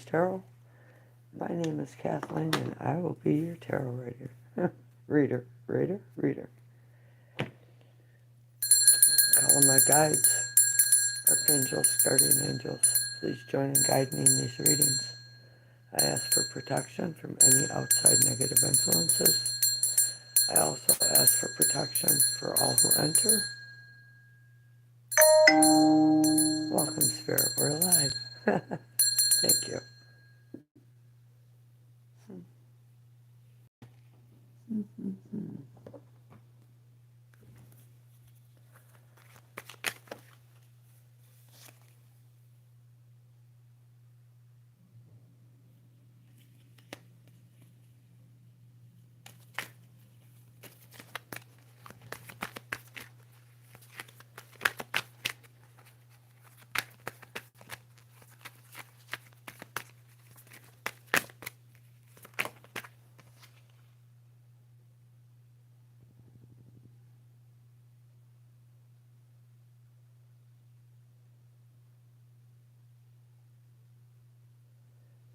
Tarot. My name is Kathleen, and I will be your tarot reader. Reader. Calling my guides, archangels, guardian angels. Please join and guide me in these readings. I ask for protection from any outside negative influences. I also ask for protection for all who enter. Welcome, Spirit. We're alive. Thank you.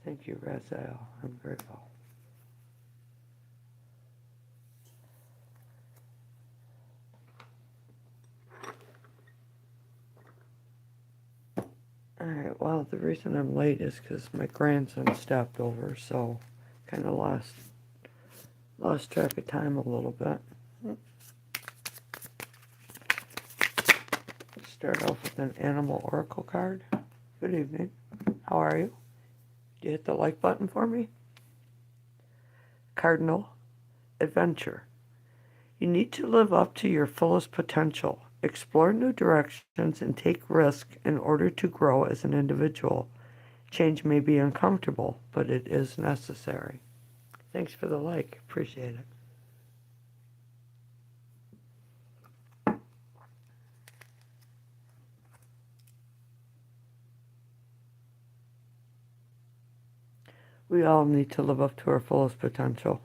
Thank you, Raziel. I'm grateful. Alright, well, the reason I'm late is because my grandson stopped over, so kind of lost track of time a little bit. Start off with an animal oracle card. Good evening. How are you? Did you hit the like button for me? Cardinal, adventure. You need to live up to your fullest potential. Explore new directions and take risks in order to grow as an individual. Change may be uncomfortable, but it is necessary. Thanks for the like. Appreciate it. We all need to live up to our fullest potential.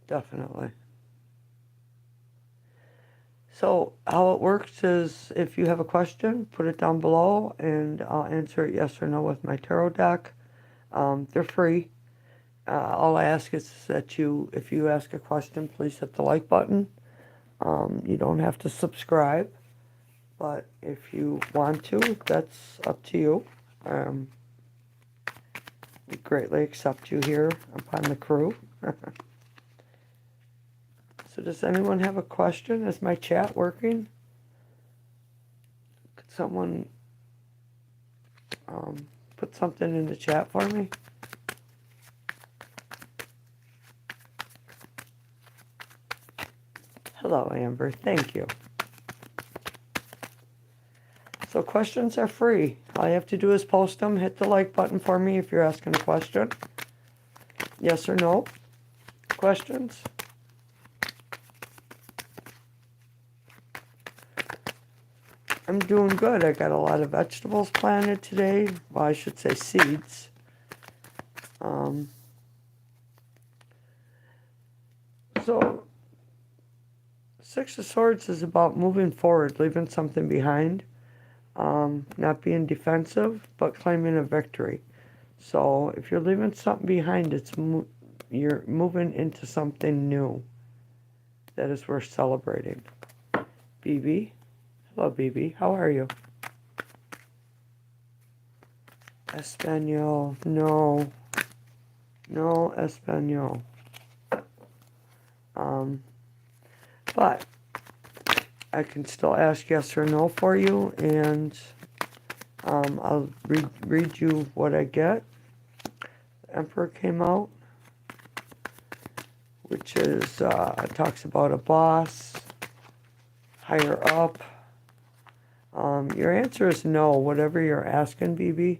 Definitely. So how it works is if you have a question, put it down below and I'll answer it yes or no with my tarot deck. They're free. All I ask is that if you ask a question, please hit the like button. You don't have to subscribe, but if you want to, that's up to you. We greatly accept you here upon the crew. So does anyone have a question? Is my chat working? Could someone put something in the chat for me? Hello, Amber. Thank you. So questions are free. All you have to do is post them. Hit the like button for me if you're asking a question. Yes or no questions. I'm doing good. I got a lot of vegetables planted today. Well, I should say seeds. So, Six of Swords is about moving forward, leaving something behind. Not being defensive, but claiming a victory. So, if you're leaving something behind, you're moving into something new that is worth celebrating. BB? Hello, BB. How are you? Espanol. No. No Espanol. But I can still ask yes or no for you, and I'll read you what I get. The Emperor came out, which is talks about a boss, higher up. Your answer is no, whatever you're asking, BB.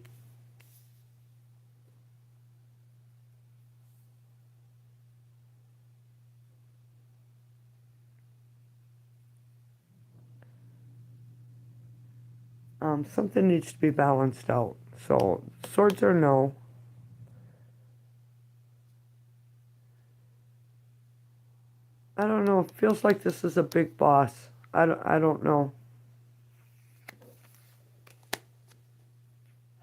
Something needs to be balanced out. So, swords are no. I don't know. It feels like this is a big boss. I don't know.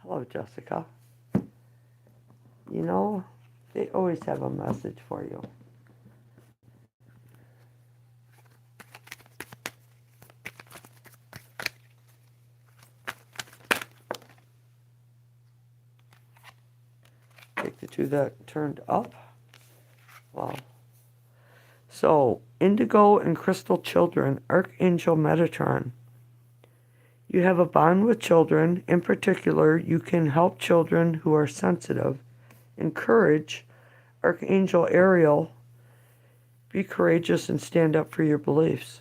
Hello, Jessica. You know, they always have a message for you. Take the two that turned up. Wow. So, Indigo and Crystal Children, Archangel Metatron. You have a bond with children. In particular, you can help children who are sensitive. Encourage Archangel Ariel. Be courageous and stand up for your beliefs.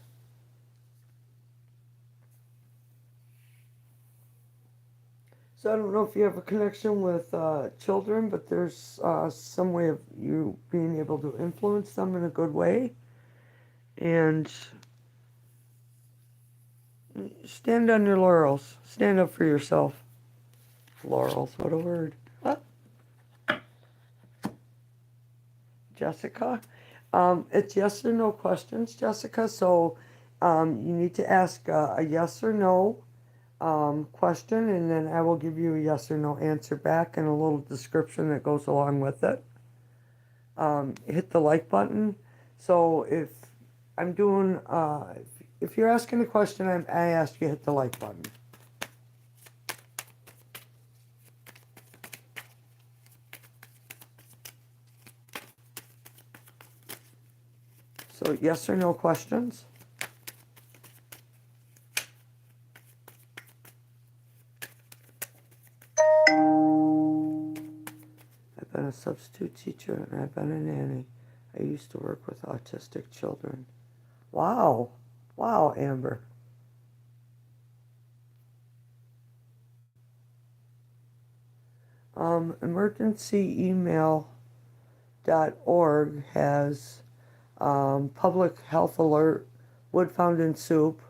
So I don't know if you have a connection with children, but there's some way of you being able to influence them in a good way. And stand on your laurels. Stand up for yourself. Laurels, what a word. Huh? Jessica? It's yes or no questions, Jessica. So you need to ask a yes or no question, and then I will give you a yes or no answer back and a little description that goes along with it. Hit the like button. So if I'm doing, if you're asking a question, I ask you hit the like button. So yes or no questions. I've been a substitute teacher and I've been a nanny. I used to work with autistic children. Wow. Wow, Amber. Emergencyemail.org has public health alert, wood fountain soup,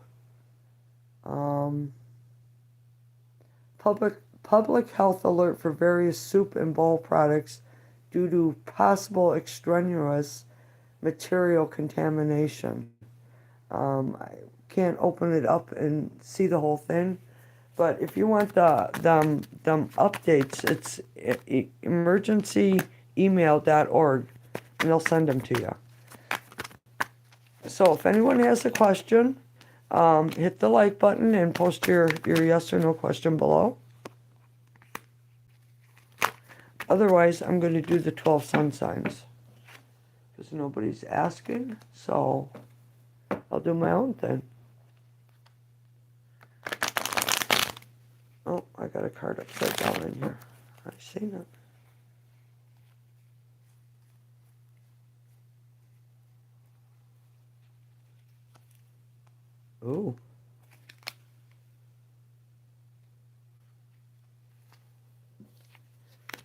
public health alert for various soup and bowl products due to possible extraneous material contamination. I can't open it up and see the whole thing, but if you want them updates, it's emergencyemail.org, and they'll send them to you. So if anyone has a question, hit the like button and post your yes or no question below. Otherwise, I'm going to do the 12 sun signs because nobody's asking, so I'll do my own thing. Oh, I got a card upside down in here. I've seen it. Ooh.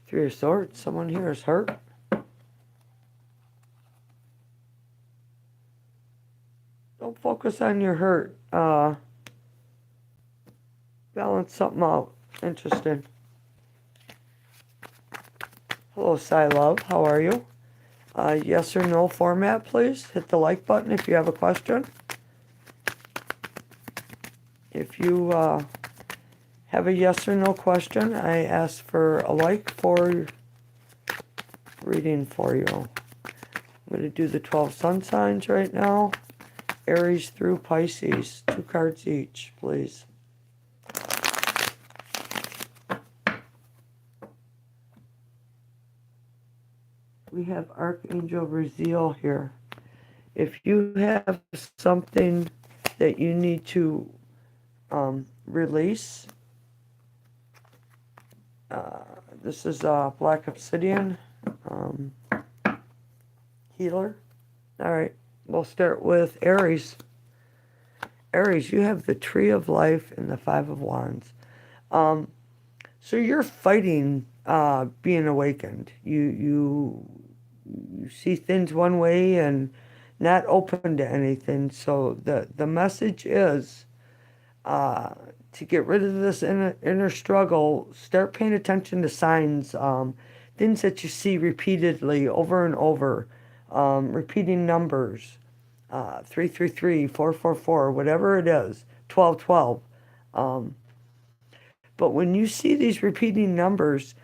Three of Swords. Someone here is hurt. Don't focus on your hurt. Balance something out. Interesting. Hello, Cy Love. How are you? Yes or no format, please. Hit the like button if you have a question. If you have a yes or no question, I ask for a like for reading for you. I'm going to do the 12 sun signs right now. Aries through Pisces. 2 cards each, please. We have Archangel Raziel here. If you have something that you need to release, this is Black Obsidian healer. All right, we'll start with Aries. Aries, you have the Tree of Life and the Five of Wands. So you're fighting being awakened. You see things one way and not open to anything. So the message is to get rid of this inner struggle. Start paying attention to signs, things that you see repeatedly over and over, repeating numbers, 333, 444, whatever it is, 1212. But when you see these repeating numbers,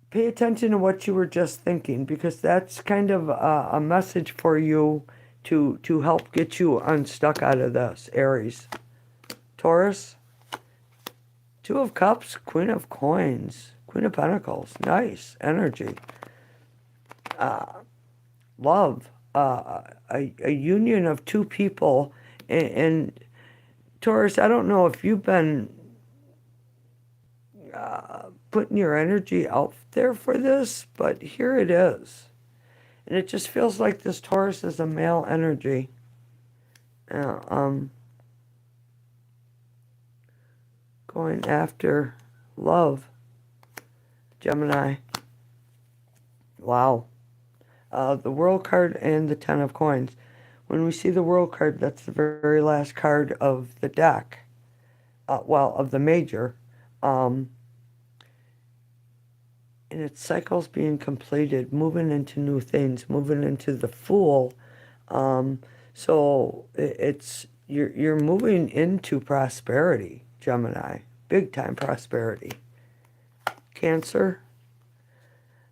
pay attention to what you were just thinking, because that's kind of a message for you to help get you unstuck out of this, Aries. Taurus, Two of Cups, Queen of Coins, Queen of Pentacles. Nice energy. Love, a union of two people. And Taurus, I don't know if you've been putting your energy out there for this, but here it is. And it just feels like this Taurus is a male energy. Going after love. Gemini. Wow. The World card and the Ten of Coins. When we see the World card, that's the very last card of the deck. Of the major. And its cycles being completed, moving into new things, moving into the Fool. So it's you're moving into prosperity, Gemini. Big time prosperity. Cancer.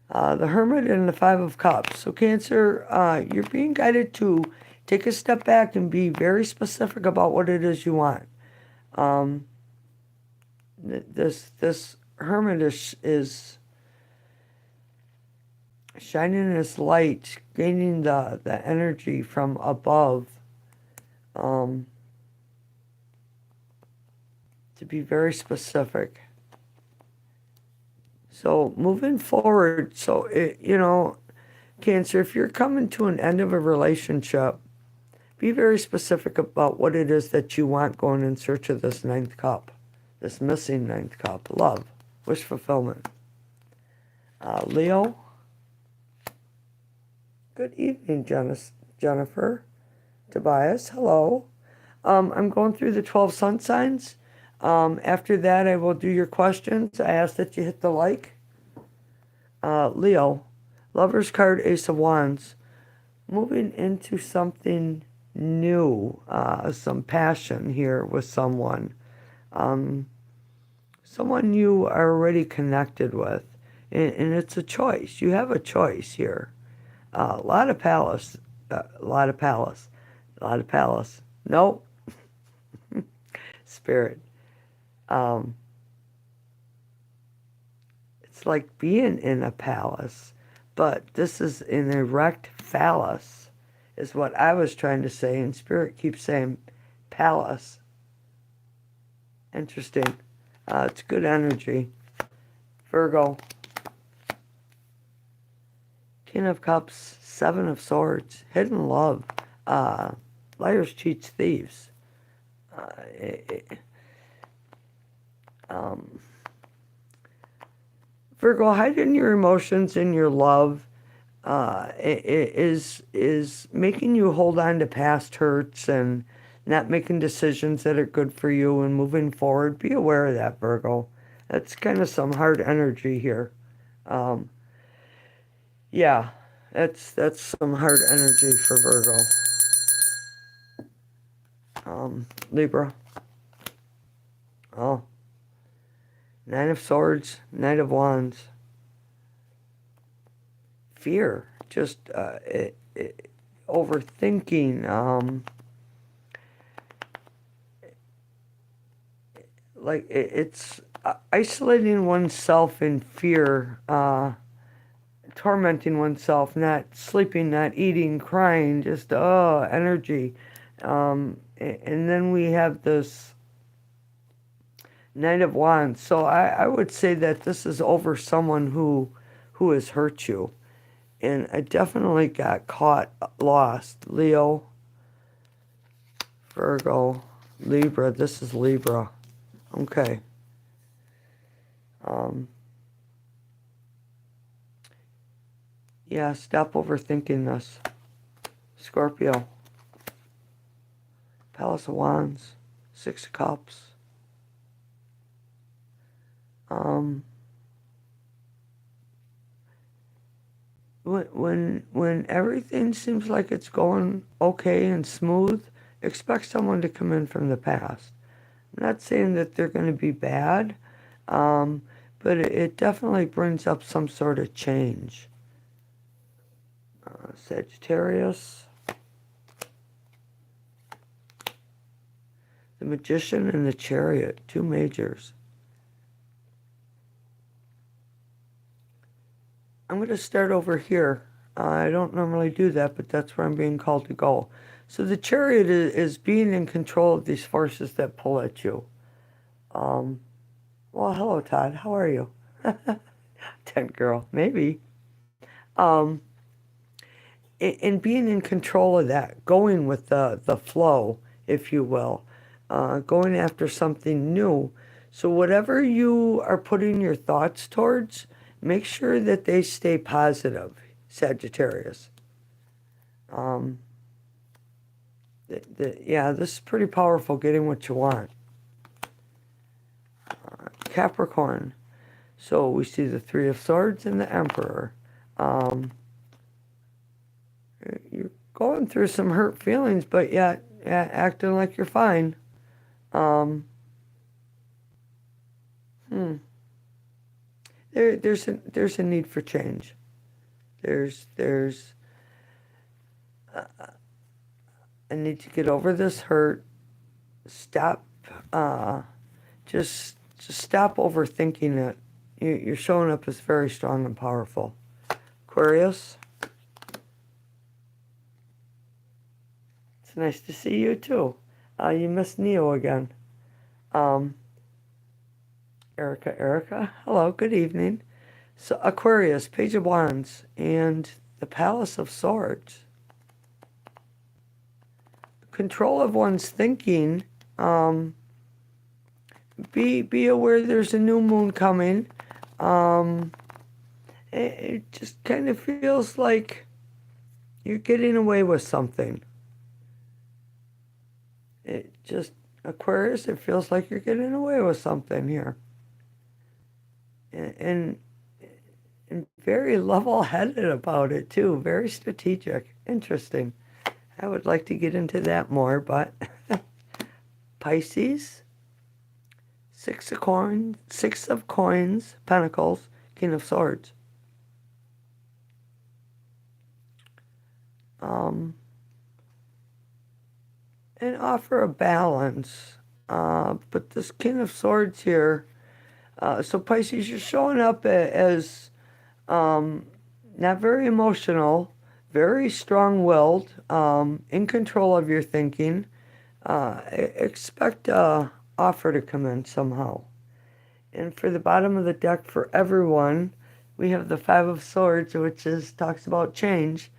The Hermit and the Five of Cups. So Cancer, you're being guided to take a step back and be very specific about what it is you want. This Hermit is shining his light, gaining the energy from above, to be very specific. So moving forward, Cancer, if you're coming to an end of a relationship, be very specific about what it is that you want going in search of this ninth cup, this missing ninth cup. Love, wish fulfillment. Leo. Good evening, Jennifer. Tobias, hello. I'm going through the 12 sun signs. After that, I will do your questions. I ask that you hit the like. Leo, Lover's card, Ace of Wands. Moving into something new, some passion here with someone. Someone you are already connected with. And it's a choice. You have a choice here. A lot of palace. Nope. Spirit. It's like being in a palace, but this is an erect phallus, is what I was trying to say, and Spirit keeps saying palace. Interesting. It's good energy. Virgo. King of Cups, Seven of Swords, hidden love, liars, cheats, thieves. Virgo, hiding your emotions and your love is making you hold on to past hurts and not making decisions that are good for you and moving forward. Be aware of that, Virgo. That's kind of some hard energy here. Yeah, that's some hard energy for Virgo. Libra. Oh. Nine of Swords, Knight of Wands. Fear. Just overthinking. It's isolating oneself in fear. Tormenting oneself, not sleeping, not eating, crying, just energy. And then we have this Knight of Wands. So I would say that this is over someone who has hurt you. And I definitely got caught, lost. Leo, Virgo, Libra. This is Libra. Okay. Yeah, stop overthinking this. Scorpio. Palace of Wands. Six of Cups. When everything seems like it's going okay and smooth, expect someone to come in from the past. I'm not saying that they're going to be bad, um, but it definitely brings up some sort of change. Sagittarius, the Magician and the Chariot, two majors. I'm going to start over here. I don't normally do that, but that's where I'm being called to go. So the Chariot is being in control of these forces that pull at you. Well, hello, Todd. How are you? Tent girl, maybe. Um, and being in control of that, going with the flow, if you will, going after something new. So whatever you are putting your thoughts towards, make sure that they stay positive, Sagittarius. Um, yeah, this is pretty powerful, getting what you want. Capricorn. So we see the Three of Swords and the Emperor. Um, you're going through some hurt feelings, but yet acting like you're fine. Um, hmm. There's a need for change. There's a need to get over this hurt. Stop. Just stop overthinking it. You're showing up as very strong and powerful. Aquarius. It's nice to see you too. You missed Neo again. Um, Erica. Hello, good evening. So Aquarius, Page of Wands, and the Palace of Swords. Control of one's thinking. Be aware there's a new moon coming. It just kind of feels like you're getting away with something. It just, Aquarius, it feels like you're getting away with something here. And very level-headed about it too. Very strategic. Interesting. I would like to get into that more, but Pisces, Six of Coins, Pentacles, King of Swords. And offer a balance. But this King of Swords here, so Pisces, you're showing up as not very emotional, very strong-willed, in control of your thinking. Expect a offer to come in somehow. And for the bottom of the deck for everyone, we have the Five of Swords, which talks about change.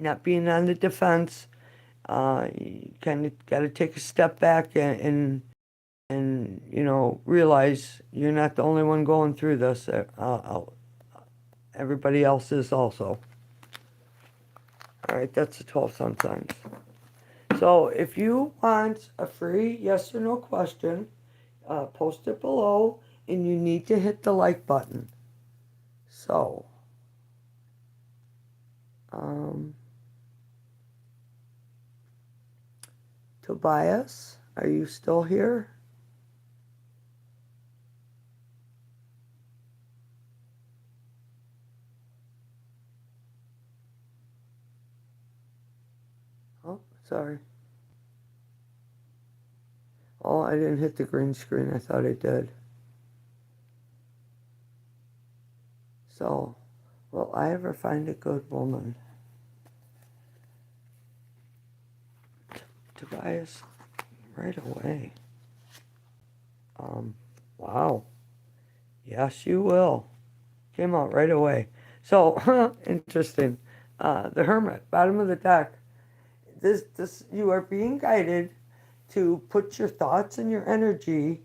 Not being on the defense. You kind of got to take a step back and realize you're not the only one going through this. Everybody else is also. All right, that's the 12 sun signs. So if you want a free yes or no question, post it below, and you need to hit the like button. So, Tobias, are you still here? Oh, sorry. Oh, I didn't hit the green screen. I thought I did. So, will I ever find a good woman? Tobias, right away. Wow. Yes, you will. Came out right away. So, interesting. The Hermit, bottom of the deck. This, you are being guided to put your thoughts and your energy,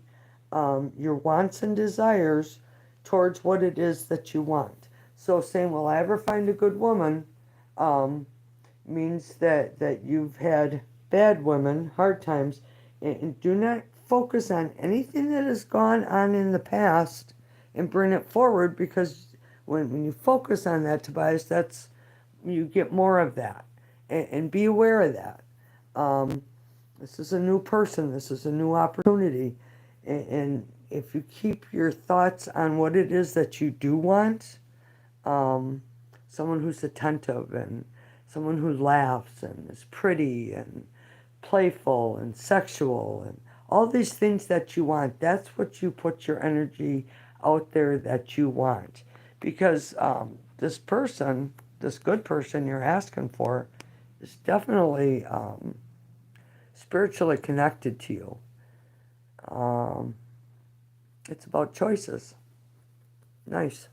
your wants and desires towards what it is that you want. So saying, will I ever find a good woman, means that you've had bad women, hard times, and do not focus on anything that has gone on in the past and bring it forward, because when you focus on that, Tobias, you get more of that. And be aware of that. This is a new person. This is a new opportunity. And if you keep your thoughts on what it is that you do want, um, someone who's attentive and someone who laughs and is pretty and playful and sexual and all these things that you want, that's what you put your energy out there that you want. Because this person, this good person you're asking for, is definitely spiritually connected to you. Um, it's about choices. Nice.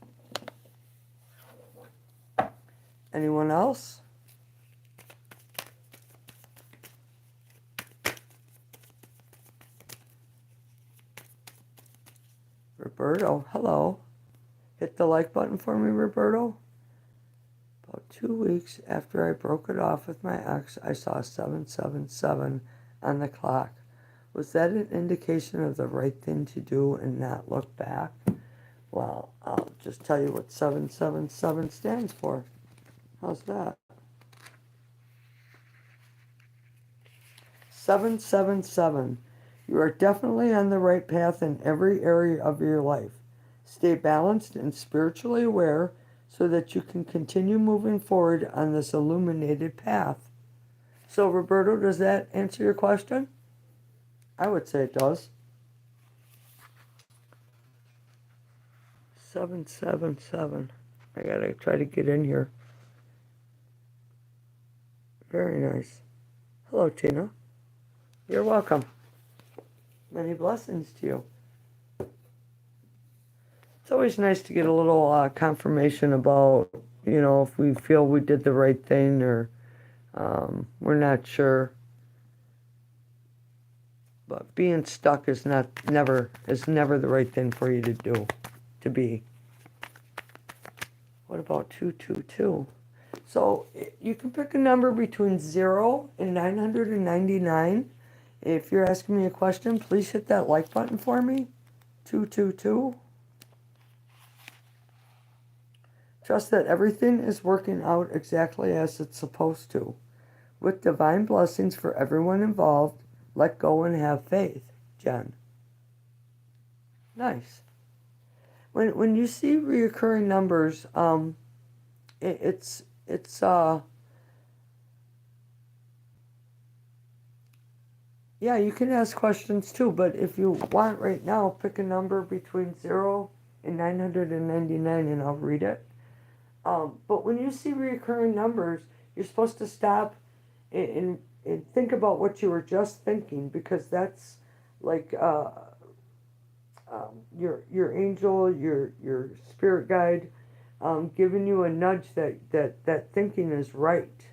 Anyone else? Roberto, hello. Hit the like button for me, Roberto. About 2 weeks after I broke it off with my ex, I saw 777 on the clock. Was that an indication of the right thing to do and not look back? Well, I'll just tell you what 777 stands for. How's that? 777. You are definitely on the right path in every area of your life. Stay balanced and spiritually aware so that you can continue moving forward on this illuminated path. So, Roberto, does that answer your question? I would say it does. 777. I gotta try to get in here. Very nice. Hello, Tina. You're welcome. Many blessings to you. It's always nice to get a little confirmation about, if we feel we did the right thing or we're not sure. But being stuck is never the right thing for you to do, to be. What about 222? So you can pick a number between 0 and 999. If you're asking me a question, please hit that like button for me. 222. Trust that everything is working out exactly as it's supposed to. With divine blessings for everyone involved, let go and have faith, Jen. Nice. When you see reoccurring numbers, it's yeah, you can ask questions too, but if you want right now, pick a number between 0 and 999 and I'll read it. But when you see reoccurring numbers, you're supposed to stop and think about what you were just thinking, because that's like your angel, your spirit guide, giving you a nudge that thinking is right.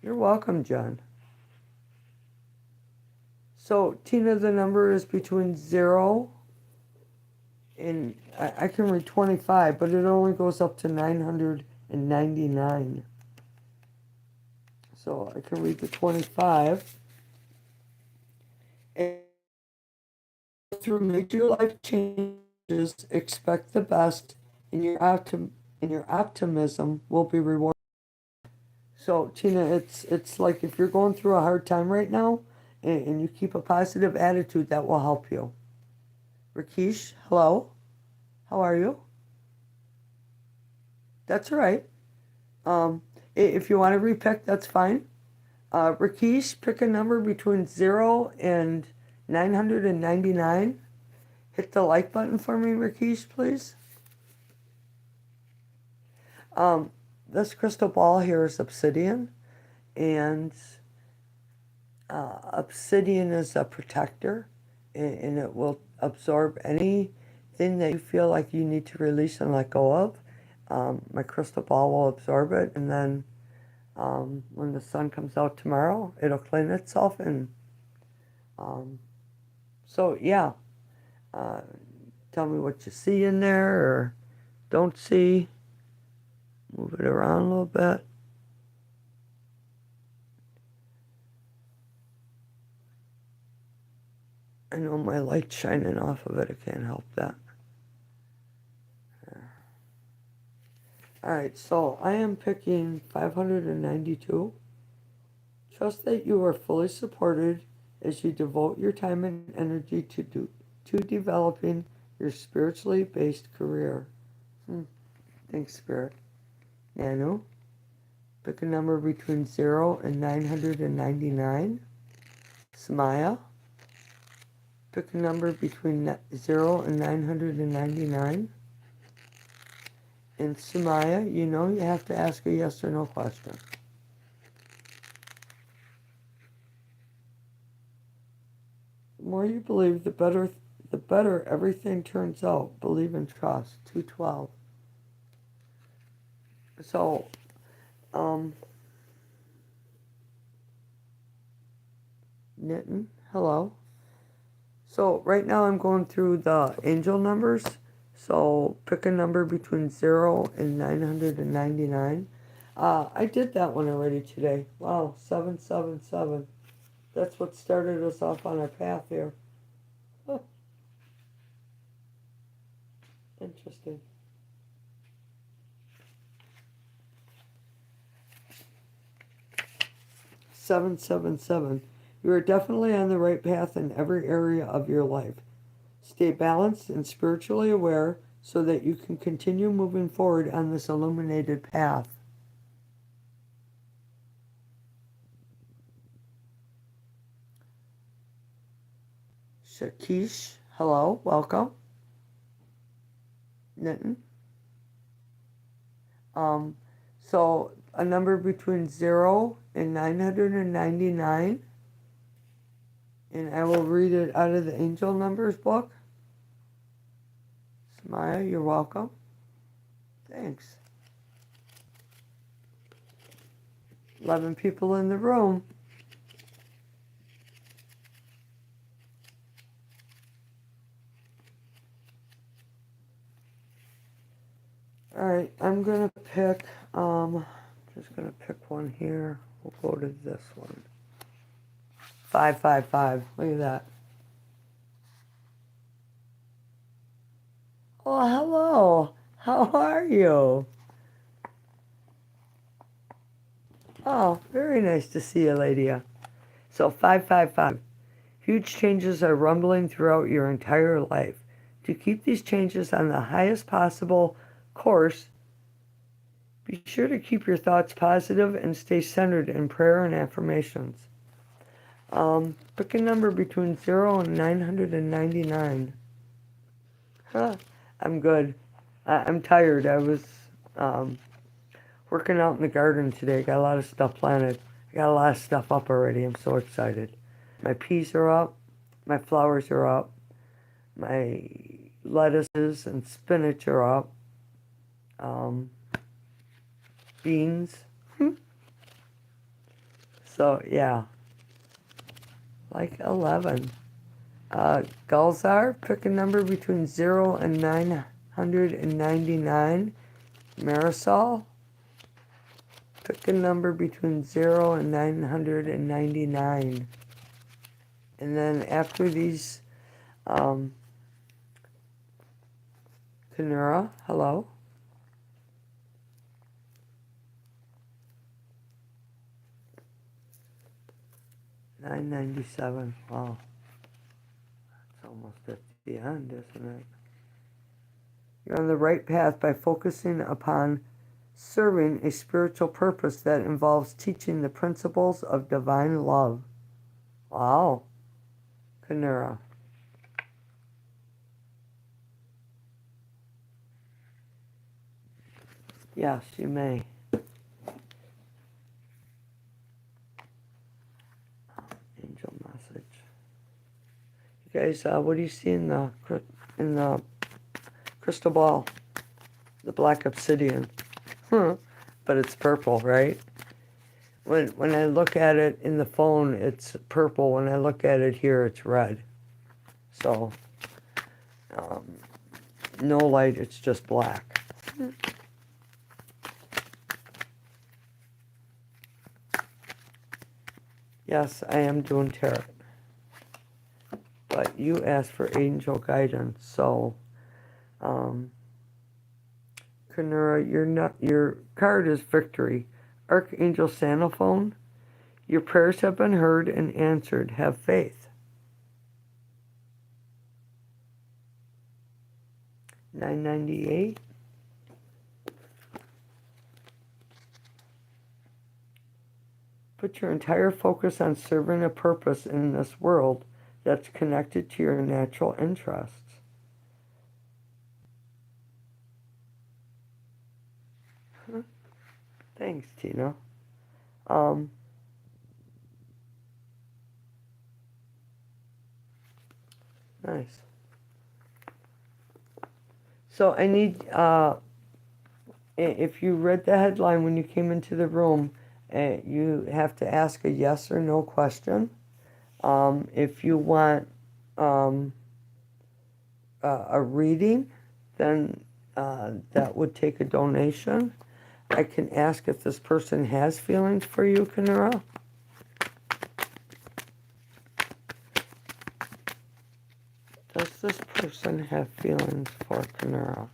You're welcome, John. So, Tina, the number is between 0 and I can read 25, but it only goes up to 999. So I can read the 25. And through major life changes, expect the best, and your optimism will be rewarded. So Tina, it's like if you're going through a hard time right now, and you keep a positive attitude, that will help you. Rakesh, hello. How are you? That's all right. If you want to repick, that's fine. Rakesh, pick a number between 0 and 999. Hit the like button for me, Rakesh, please. This crystal ball here is obsidian, and obsidian is a protector, and it will absorb anything that you feel like you need to release and let go of. My crystal ball will absorb it, and then when the sun comes out tomorrow, it'll clean itself. And so, yeah, tell me what you see in there or don't see. Move it around a little bit. I know my light's shining off of it. I can't help that. All right, so I am picking 592. Trust that you are fully supported as you devote your time and energy to developing your spiritually based career. Thanks, Spirit. Nanu, pick a number between 0 and 999. Samaya, pick a number between 0 and 999. And Samaya, you know you have to ask a yes or no question. The more you believe, the better everything turns out. Believe and trust. 212. So, Nitin, hello. So right now I'm going through the angel numbers. So pick a number between 0 and 999. I did that one already today. Wow, 777. That's what started us off on our path here. Huh, interesting. 777. You are definitely on the right path in every area of your life. Stay balanced and spiritually aware so that you can continue moving forward on this illuminated path. Shakish, hello, welcome. Nitin. So a number between 0 and 999, and I will read it out of the angel numbers book. Samaya, you're welcome. Thanks. 11 people in the room. All right, I'm gonna pick, just gonna pick one here. We'll go to this one. 555, look at that. Oh, hello, how are you? Oh, very nice to see you, Ladia. So 555, huge changes are rumbling throughout your entire life. To keep these changes on the highest possible course, be sure to keep your thoughts positive and stay centered in prayer and affirmations. Pick a number between 0 and 999. I'm good. I'm tired. I was working out in the garden today. Got a lot of stuff planted. I got a lot of stuff up already. I'm so excited. My peas are up. My flowers are up. My lettuces and spinach are up. Beans. So, yeah. Like 11. Gulzar, pick a number between 0 and 999. Marisol, pick a number between 0 and 999. And then after these, Kanura, hello. $9.97. Wow. It's almost at the end, isn't it? You're on the right path by focusing upon serving a spiritual purpose that involves teaching the principles of divine love. Wow. Kanura. Yes, you may. Angel message. You guys, what do you see in the crystal ball? The black obsidian. But it's purple, right? When I look at it in the phone, it's purple. When I look at it here, it's red. So, no light, it's just black. Yes, I am doing tarot. But you asked for angel guidance, so, Kanura, your card is victory. Archangel Sandalphone, Your prayers have been heard and answered. Have faith. 998. Put your entire focus on serving a purpose in this world that's connected to your natural interests. Huh? Thanks, Tina. Nice. So I need, if you read the headline when you came into the room, you have to ask a yes or no question. If you want a reading, then that would take a donation. I can ask if this person has feelings for you, Kanura. Does this person have feelings for Kanura?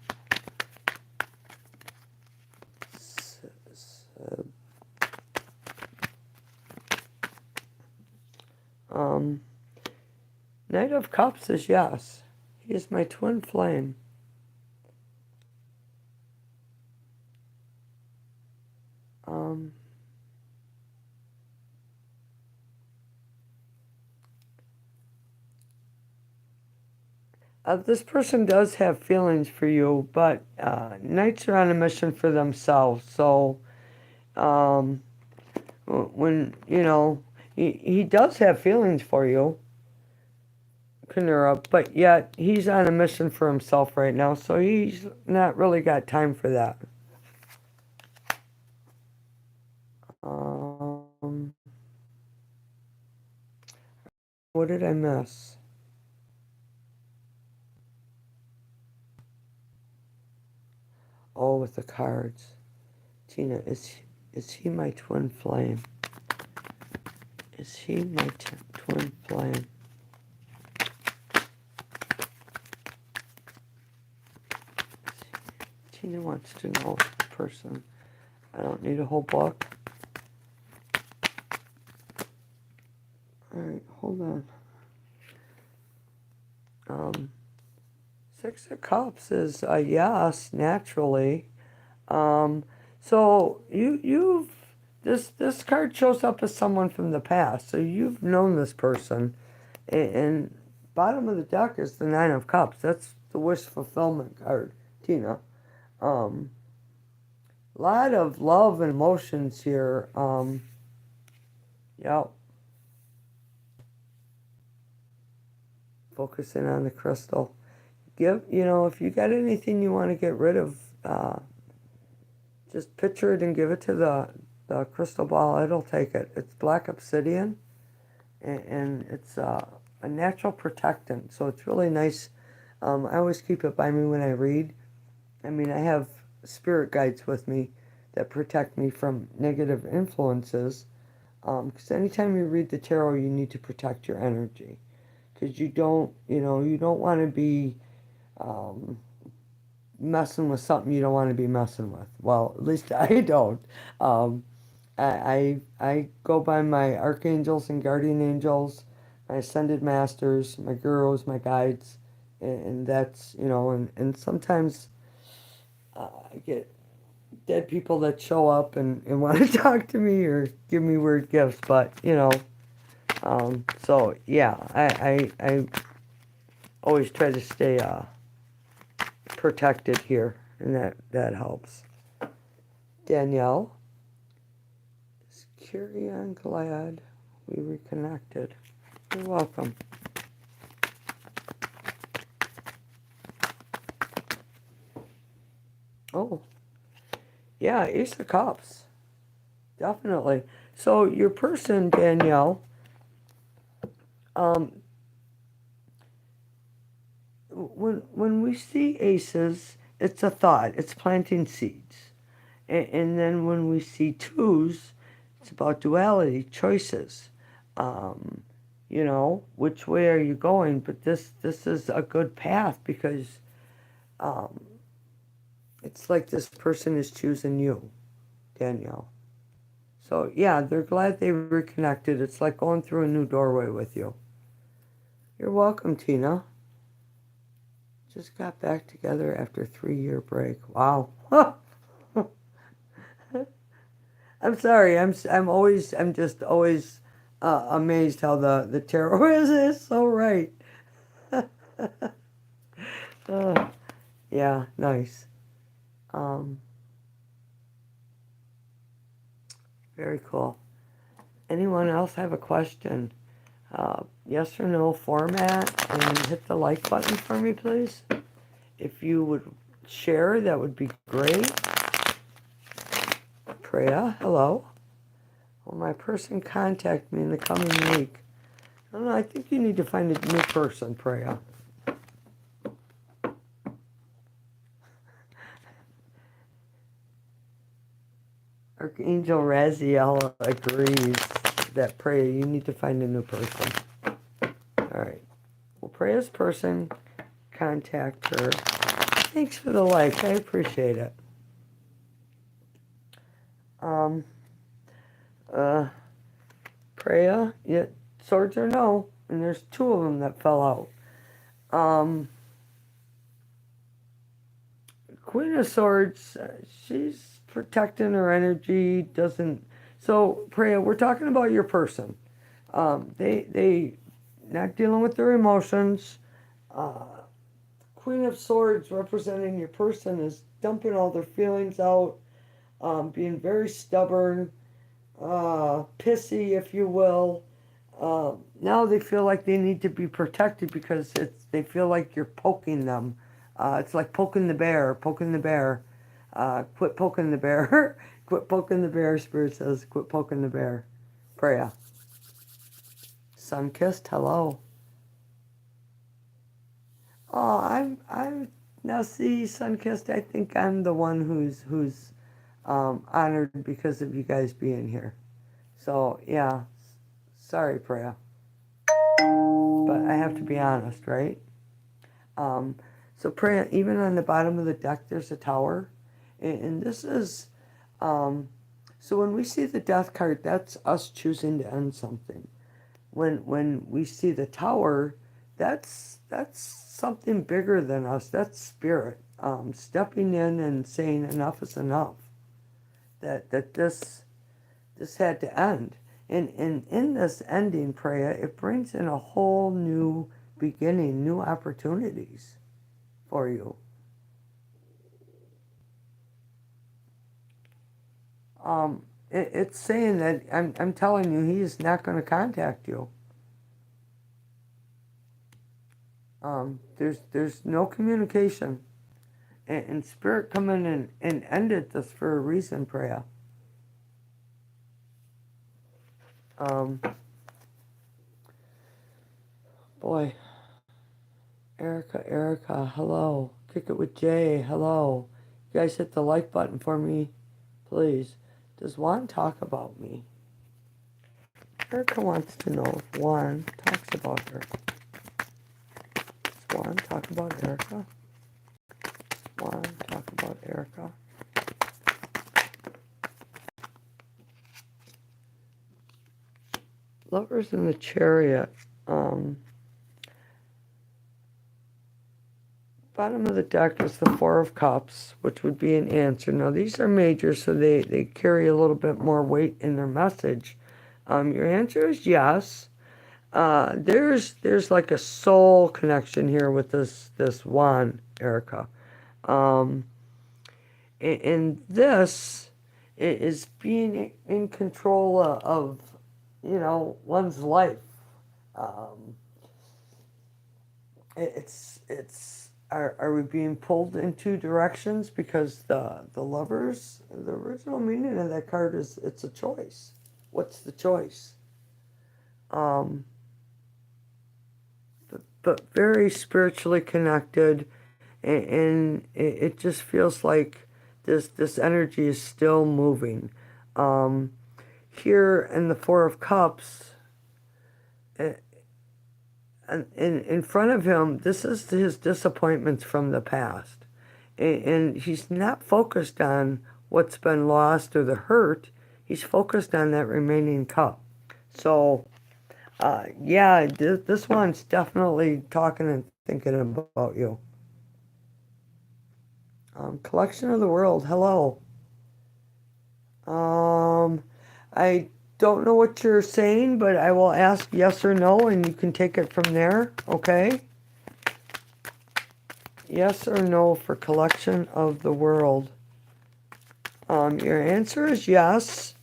Knight of Cups is yes. He is my twin flame. This person does have feelings for you, but Knights are on a mission for themselves. So when, he does have feelings for you, Kanura, but yet he's on a mission for himself right now, so he's not really got time for that. What did I miss? Oh, with the cards. Tina, is he my twin flame? Is he my twin flame? Tina wants to know the person. I don't need a whole book. Alright, hold on. Six of Cups is a yes, naturally. So you've this card shows up as someone from the past. So you've known this person. And bottom of the deck is the Nine of Cups. That's the wish fulfillment card, Tina. Lot of love and emotions here. Yep. Focusing on the crystal. If you got anything you want to get rid of, just picture it and give it to the crystal ball. It'll take it. It's black obsidian, and it's a natural protectant. So it's really nice. I always keep it by me when I read. I mean, I have spirit guides with me that protect me from negative influences. Because anytime you read the tarot, you need to protect your energy. Because you don't want to be messing with something you don't want to be messing with. Well, at least I don't. I go by my archangels and guardian angels, my ascended masters, my gurus, my guides, and that's, and sometimes I get dead people that show up and want to talk to me or give me weird gifts, but, so, yeah, I always try to stay protected here, and that helps. Danielle, is Kirian glad we reconnected? You're welcome. Oh, yeah, Ace of Cups, definitely. So your person, Danielle, when we see aces, it's a thought. It's planting seeds. And then when we see twos, it's about duality, choices. Which way are you going? But this is a good path because it's like this person is choosing you, Danielle. So yeah, they're glad they reconnected. It's like going through a new doorway with you. You're welcome, Tina. Just got back together after a 3-year break. Wow. I'm sorry. I'm just always amazed how the tarot is so right. uh, yeah, nice. Um, Very cool. Anyone else have a question? Yes or no format, and hit the like button for me, please. If you would share, that would be great. Priya, hello. Will my person contact me in the coming week? I don't know, I think you need to find a new person, Priya. Archangel Raziel agrees that Priya, you need to find a new person. All right. Well, Priya's person contact her. Thanks for the like. I appreciate it. Priya, yeah, swords or no, and there's 2 of them that fell out. Queen of Swords, she's protecting her energy, doesn't... So, Priya, we're talking about your person. They not dealing with their emotions. Queen of Swords representing your person is dumping all their feelings out, being very stubborn, pissy, if you will. Now they feel like they need to be protected because they feel like you're poking them. It's like poking the bear, poking the bear. Quit poking the bear. Quit poking the bear, Spirit says. Quit poking the bear. Priya. Sun-kissed, hello. Oh, I'm now see, Sun-kissed, I think I'm the one who's honored because of you guys being here. So, yeah. Sorry, Priya. But I have to be honest, right? So Priya, even on the bottom of the deck, there's a tower. And this is, so when we see the death card, that's us choosing to end something. When we see the tower, that's something bigger than us. That's spirit stepping in and saying enough is enough. That this had to end. And in this ending, Priya, it brings in a whole new beginning, new opportunities for you. It's saying that I'm telling you, he's not going to contact you. There's no communication, and Spirit come in and ended this for a reason, Priya. Boy, Erica, hello. Kick It with Jay, hello. You guys hit the like button for me, please. Does Juan talk about me? Erica wants to know if Juan talks about her. Does Juan talk about Erica? Juan talk about Erica? Lovers in the Chariot. Bottom of the deck is the Four of Cups, which would be an answer. Now, these are major, so they carry a little bit more weight in their message. Your answer is yes. There's like a soul connection here with this Juan, Erica. And this is being in control of, one's life. Are we being pulled in 2 directions? Because the lovers, the original meaning of that card is it's a choice. What's the choice? But very spiritually connected, and it just feels like this energy is still moving. Here in the Four of Cups, in front of him, this is his disappointments from the past. And he's not focused on what's been lost or the hurt. He's focused on that remaining cup. So, yeah, this one's definitely talking and thinking about you. Collection of the world, hello. I don't know what you're saying, but I will ask yes or no, and you can take it from there, okay? Yes or no for collection of the world. Your answer is yes.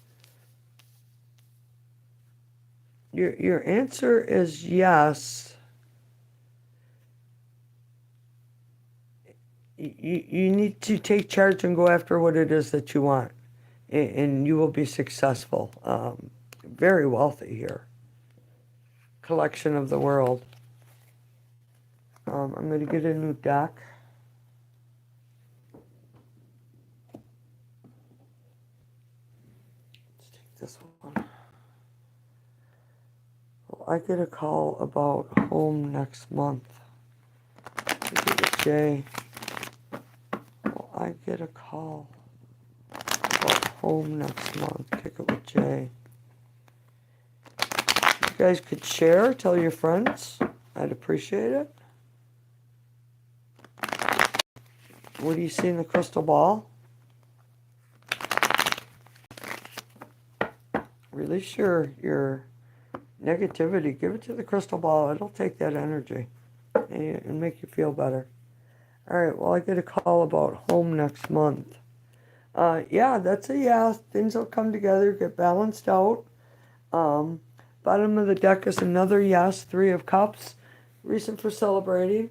Your answer is yes. You need to take charge and go after what it is that you want, and you will be successful. Very wealthy here. Collection of the world. I'm going to get a new deck. Let's take this one. Well, I get a call about home next month. Jay. Well, I get a call about home next month. Kick it with Jay. You guys could share, tell your friends. I'd appreciate it. What do you see in the crystal ball? Release your negativity. Give it to the crystal ball. It'll take that energy and make you feel better. All right, well, I get a call about home next month. Yeah, that's a yeah. Things will come together, get balanced out. Bottom of the deck is another yes, 3 of cups. Reason for celebrating.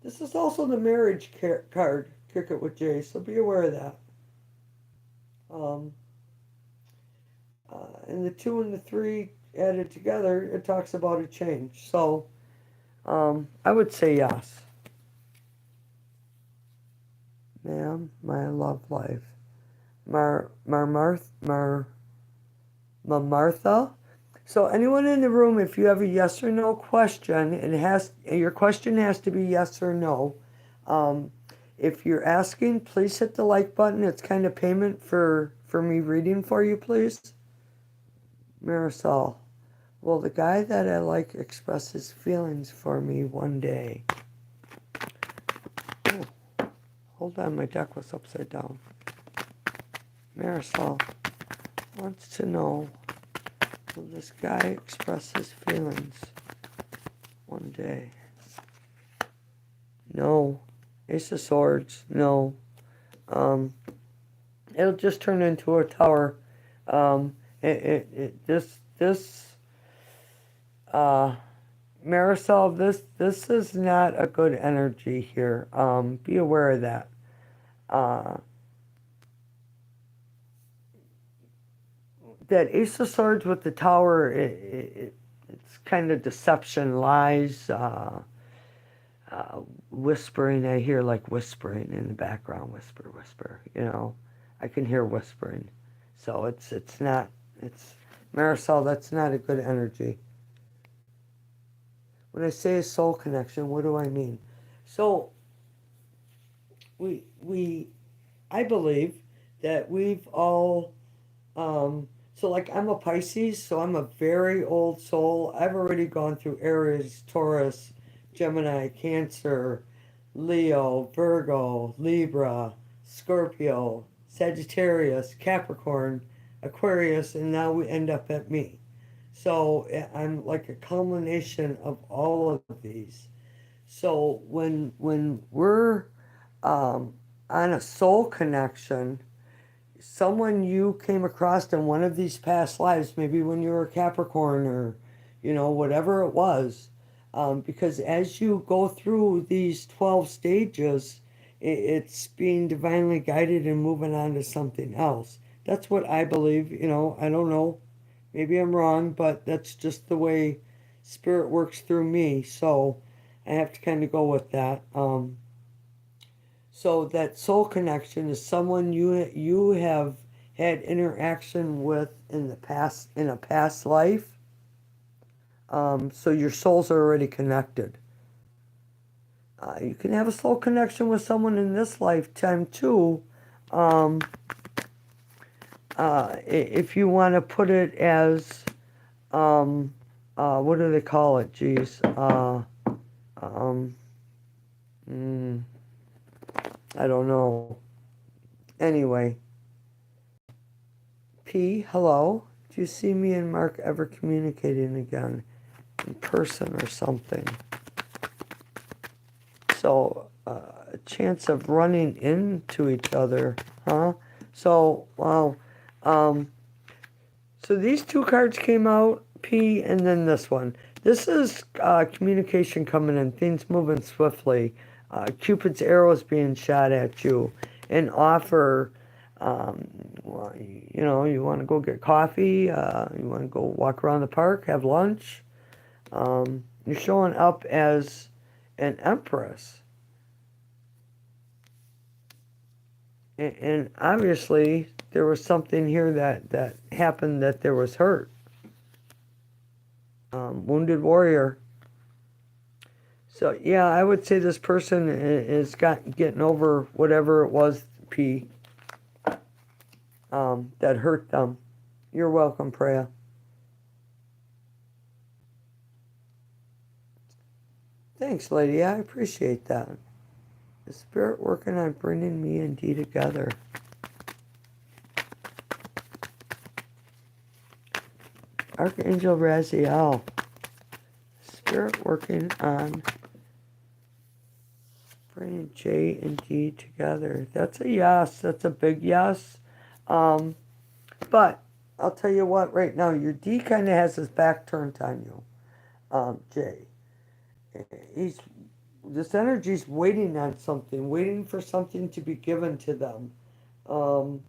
This is also the marriage card, kick it with Jay, so be aware of that. And the 2 and the 3 added together, it talks about a change. So, I would say yes. Ma'am, my love life. Martha. So anyone in the room, if you have a yes or no question, your question has to be yes or no. If you're asking, please hit the like button. It's kind of payment for me reading for you, please. Marisol. Will the guy that I like express his feelings for me one day? Oh, hold on, my deck was upside down. Marisol wants to know, will this guy express his feelings one day? No. Ace of Swords, no. It'll just turn into a tower. Marisol, this is not a good energy here. Be aware of that. That Ace of Swords with the tower, it's kind of deception, lies, whispering. I hear like whispering in the background, whisper. I can hear whispering. So it's Marisol. That's not a good energy. When I say a soul connection, what do I mean? So I believe that we've all. So like I'm a Pisces, so I'm a very old soul. I've already gone through Aries, Taurus, Gemini, Cancer, Leo, Virgo, Libra, Scorpio, Sagittarius, Capricorn, Aquarius, and now we end up at me. So I'm like a culmination of all of these. So when we're on a soul connection, someone you came across in one of these past lives, maybe when you were a Capricorn or, whatever it was, because as you go through these 12 stages, it's being divinely guided and moving on to something else. That's what I believe. I don't know. Maybe I'm wrong, but that's just the way spirit works through me. So I have to kind of go with that. So that soul connection is someone you have had interaction with in a past life. So your souls are already connected. You can have a soul connection with someone in this lifetime too, if you want to put it as, what do they call it? Geez. Um, mm, I don't know. Anyway, P, hello. Do you see me and Mark ever communicating again in person or something? So, a chance of running into each other, huh? So, wow. So these two cards came out, P, and then this one. This is communication coming in, things moving swiftly. Cupid's arrows being shot at you. An offer, well, you know, you want to go get coffee, you want to go walk around the park, have lunch. You're showing up as an empress. And obviously, there was something here that happened that there was hurt. Wounded warrior. So yeah, I would say this person is getting over whatever it was, P, that hurt them. You're welcome, Freya. Thanks, lady. I appreciate that. The spirit working on bringing me and Dee together. Archangel Raziel. Spirit working on bringing J and D together. That's a yes. That's a big yes. But I'll tell you what, right now, your D kind of has his back turned on you, J. This energy's waiting on something, waiting for something to be given to them. And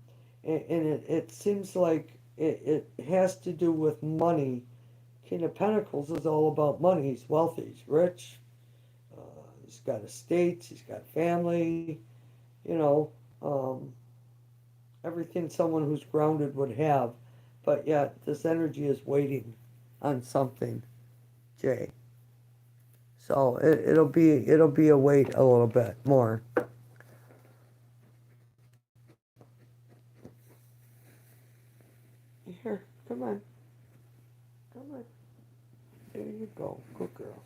it seems like it has to do with money. King of Pentacles is all about money. He's wealthy, he's rich, he's got estates, he's got family, you know, everything someone who's grounded would have. But yet, this energy is waiting on something, Jay. So it'll be a wait a little bit more. Here, come on. Come on. There you go. Good girl.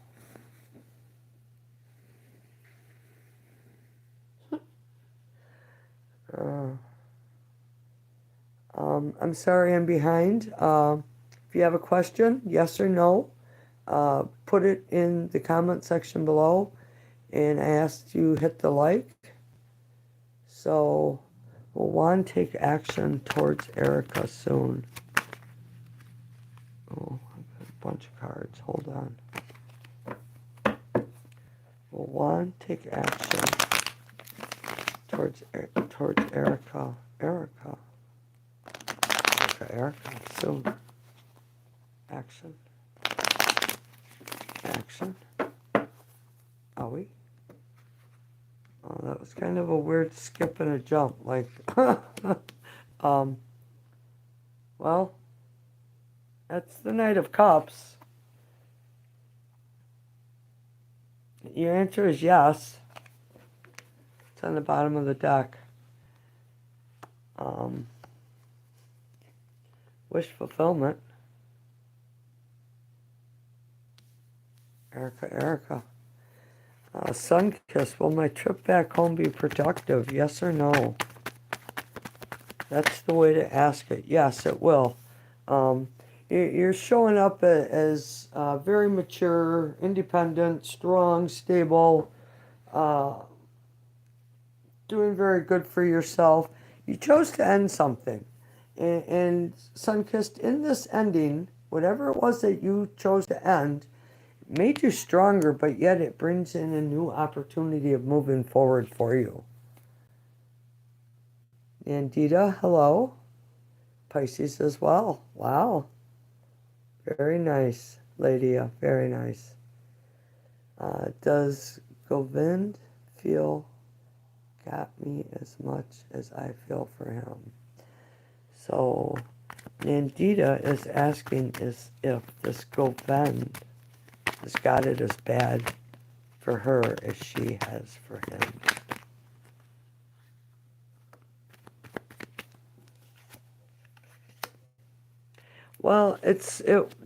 I'm sorry I'm behind. If you have a question, yes or no, put it in the comment section below. And I asked you hit the like. So, will Juan take action towards Erica soon? Oh, I've got a bunch of cards. Hold on. Will Juan take action towards Erica? Erica, soon. Action. Are we? Oh, that was kind of a weird skip and a jump. Like, well, that's the Knight of Cups. Your answer is yes. It's on the bottom of the deck. Wish fulfillment. Erica. Sun kiss. Will my trip back home be productive? Yes or no? That's the way to ask it. Yes, it will. You're showing up as very mature, independent, strong, stable, doing very good for yourself. You chose to end something. And Sunkissed, in this ending, whatever it was that you chose to end, made you stronger, but yet it brings in a new opportunity of moving forward for you. Nandita, hello. Pisces as well. Wow. Very nice, Lydia. Very nice. Does Govind feel got me as much as I feel for him? So, Nandita is asking if this Govind has got it as bad for her as she has for him. Well, it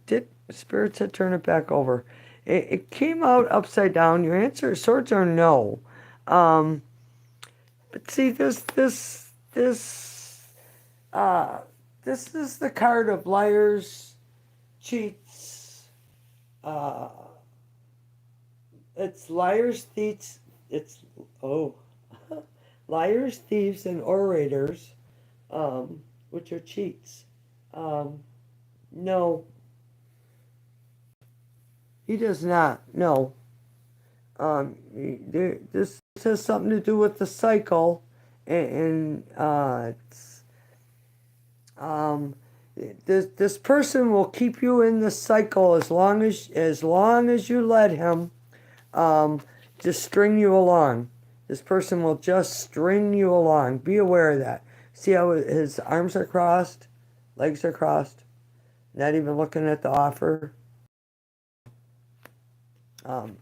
did. Spirit said turn it back over. It came out upside down. Your answer, swords, are no. Um, but see, uh, this is the card of liars, cheats. Uh, it's liars, thieves. It's oh, liars, thieves, and orators, which are cheats. Um, no, he does not. No. This has something to do with the cycle, and um, this person will keep you in the cycle as long as you let him, um, just string you along. This person will just string you along. Be aware of that. See how his arms are crossed, legs are crossed, not even looking at the offer. Um,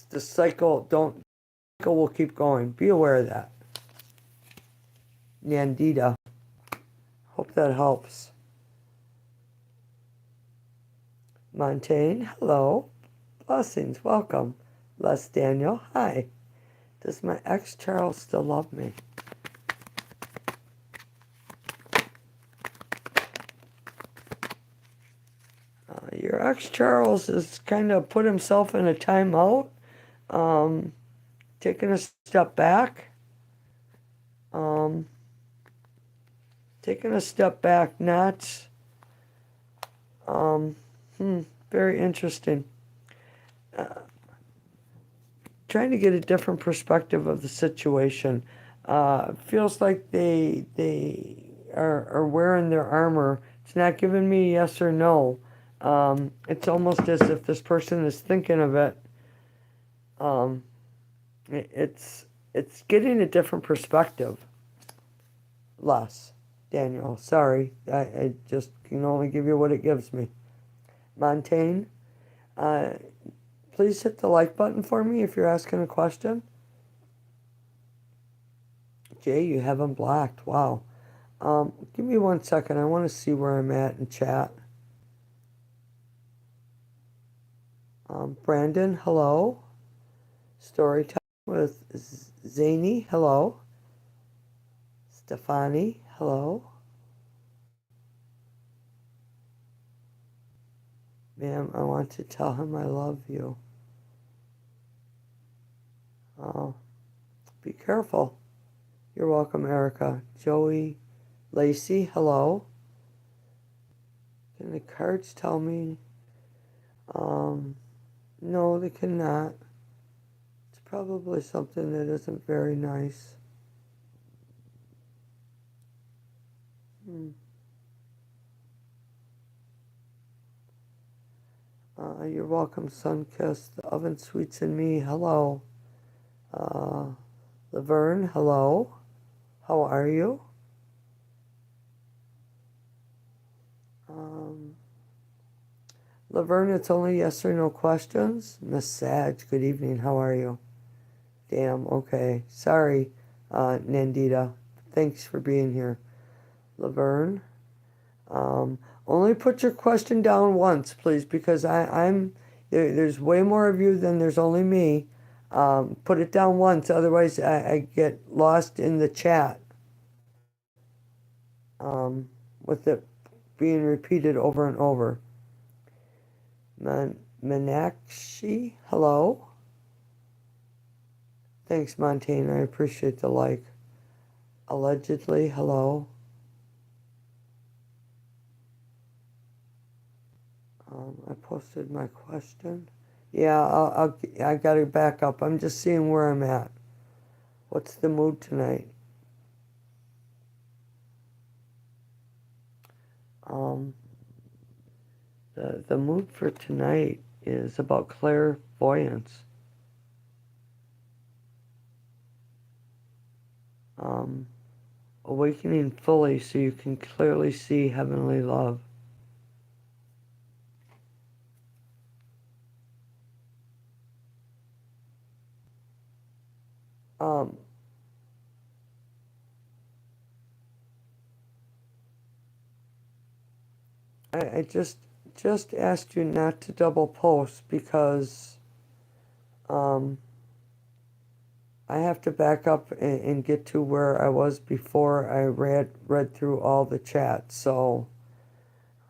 the cycle don't cycle will keep going. Be aware of that. Nandita. Hope that helps. Montaigne, hello. Blessings, welcome. Les Daniel, hi. Does my ex Charles still love me? Your ex Charles has kind of put himself in a timeout, um, taking a step back. Um, Taking a step back, not. Um, Very interesting. Uh, Trying to get a different perspective of the situation. Feels like they are wearing their armor. It's not giving me a yes or no. It's almost as if this person is thinking of it. Um, it's getting a different perspective. Less, Daniel. Sorry, I just can only give you what it gives me. Montaigne, uh, please hit the like button for me if you're asking a question. Jay, you have them blocked. Wow. Give me 1 second. I want to see where I'm at in chat. Brandon, hello. Storytime with Zany, hello. Stefani, hello. Ma'am, I want to tell him I love you. Oh, be careful. You're welcome, Erica. Joey, Lacey, hello. Can the cards tell me? No, they cannot. It's probably something that isn't very nice. You're welcome, Sunkiss. The oven sweets and me, hello. Laverne, hello. How are you? Laverne, it's only yes or no questions. Miss Sag, good evening. How are you? Damn, okay. Sorry, Nandita. Thanks for being here. Laverne, only put your question down once, please, because I'm there's way more of you than there's only me. Put it down once, otherwise I get lost in the chat. With it being repeated over and over. Menakshi, hello. Thanks, Montaigne. I appreciate the like. Allegedly, hello. I posted my question. Yeah, I gotta back up. I'm just seeing where I'm at. What's the mood tonight? The mood for tonight is about clairvoyance. Awakening fully so you can clearly see heavenly love. Um, I just asked you not to double post because um, I have to back up and get to where I was before I read through all the chats. So,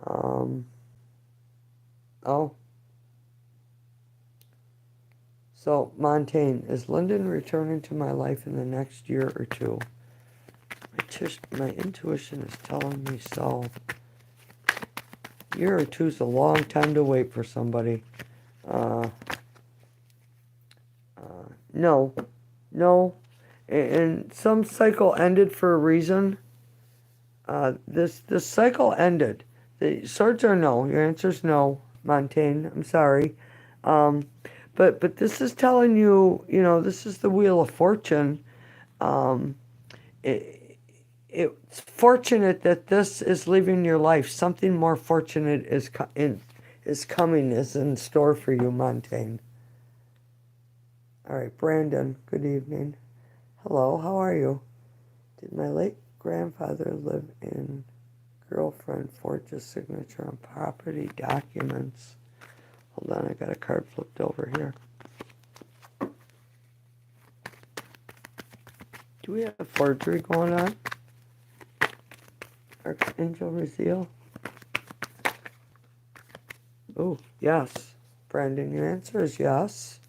um, oh, so Montaigne, is Lyndon returning to my life in the next year or two? My intuition is telling me so. Year or two is a long time to wait for somebody. Uh, no, no, and some cycle ended for a reason. This cycle ended. The swords are no. Your answer is no, Montaigne. I'm sorry, um, but this is telling you. You know, this is the Wheel of Fortune. Um, it, it's fortunate that this is leaving your life. Something more fortunate is coming, is in store for you, Montaigne. All right, Brandon. Good evening. Hello. How are you? Did my late grandfather live in? Girlfriend forged a signature on property documents. Hold on, I got a card flipped over here. Do we have a forgery going on? Archangel Raziel? Oh, yes. Brandon, your answer is yes.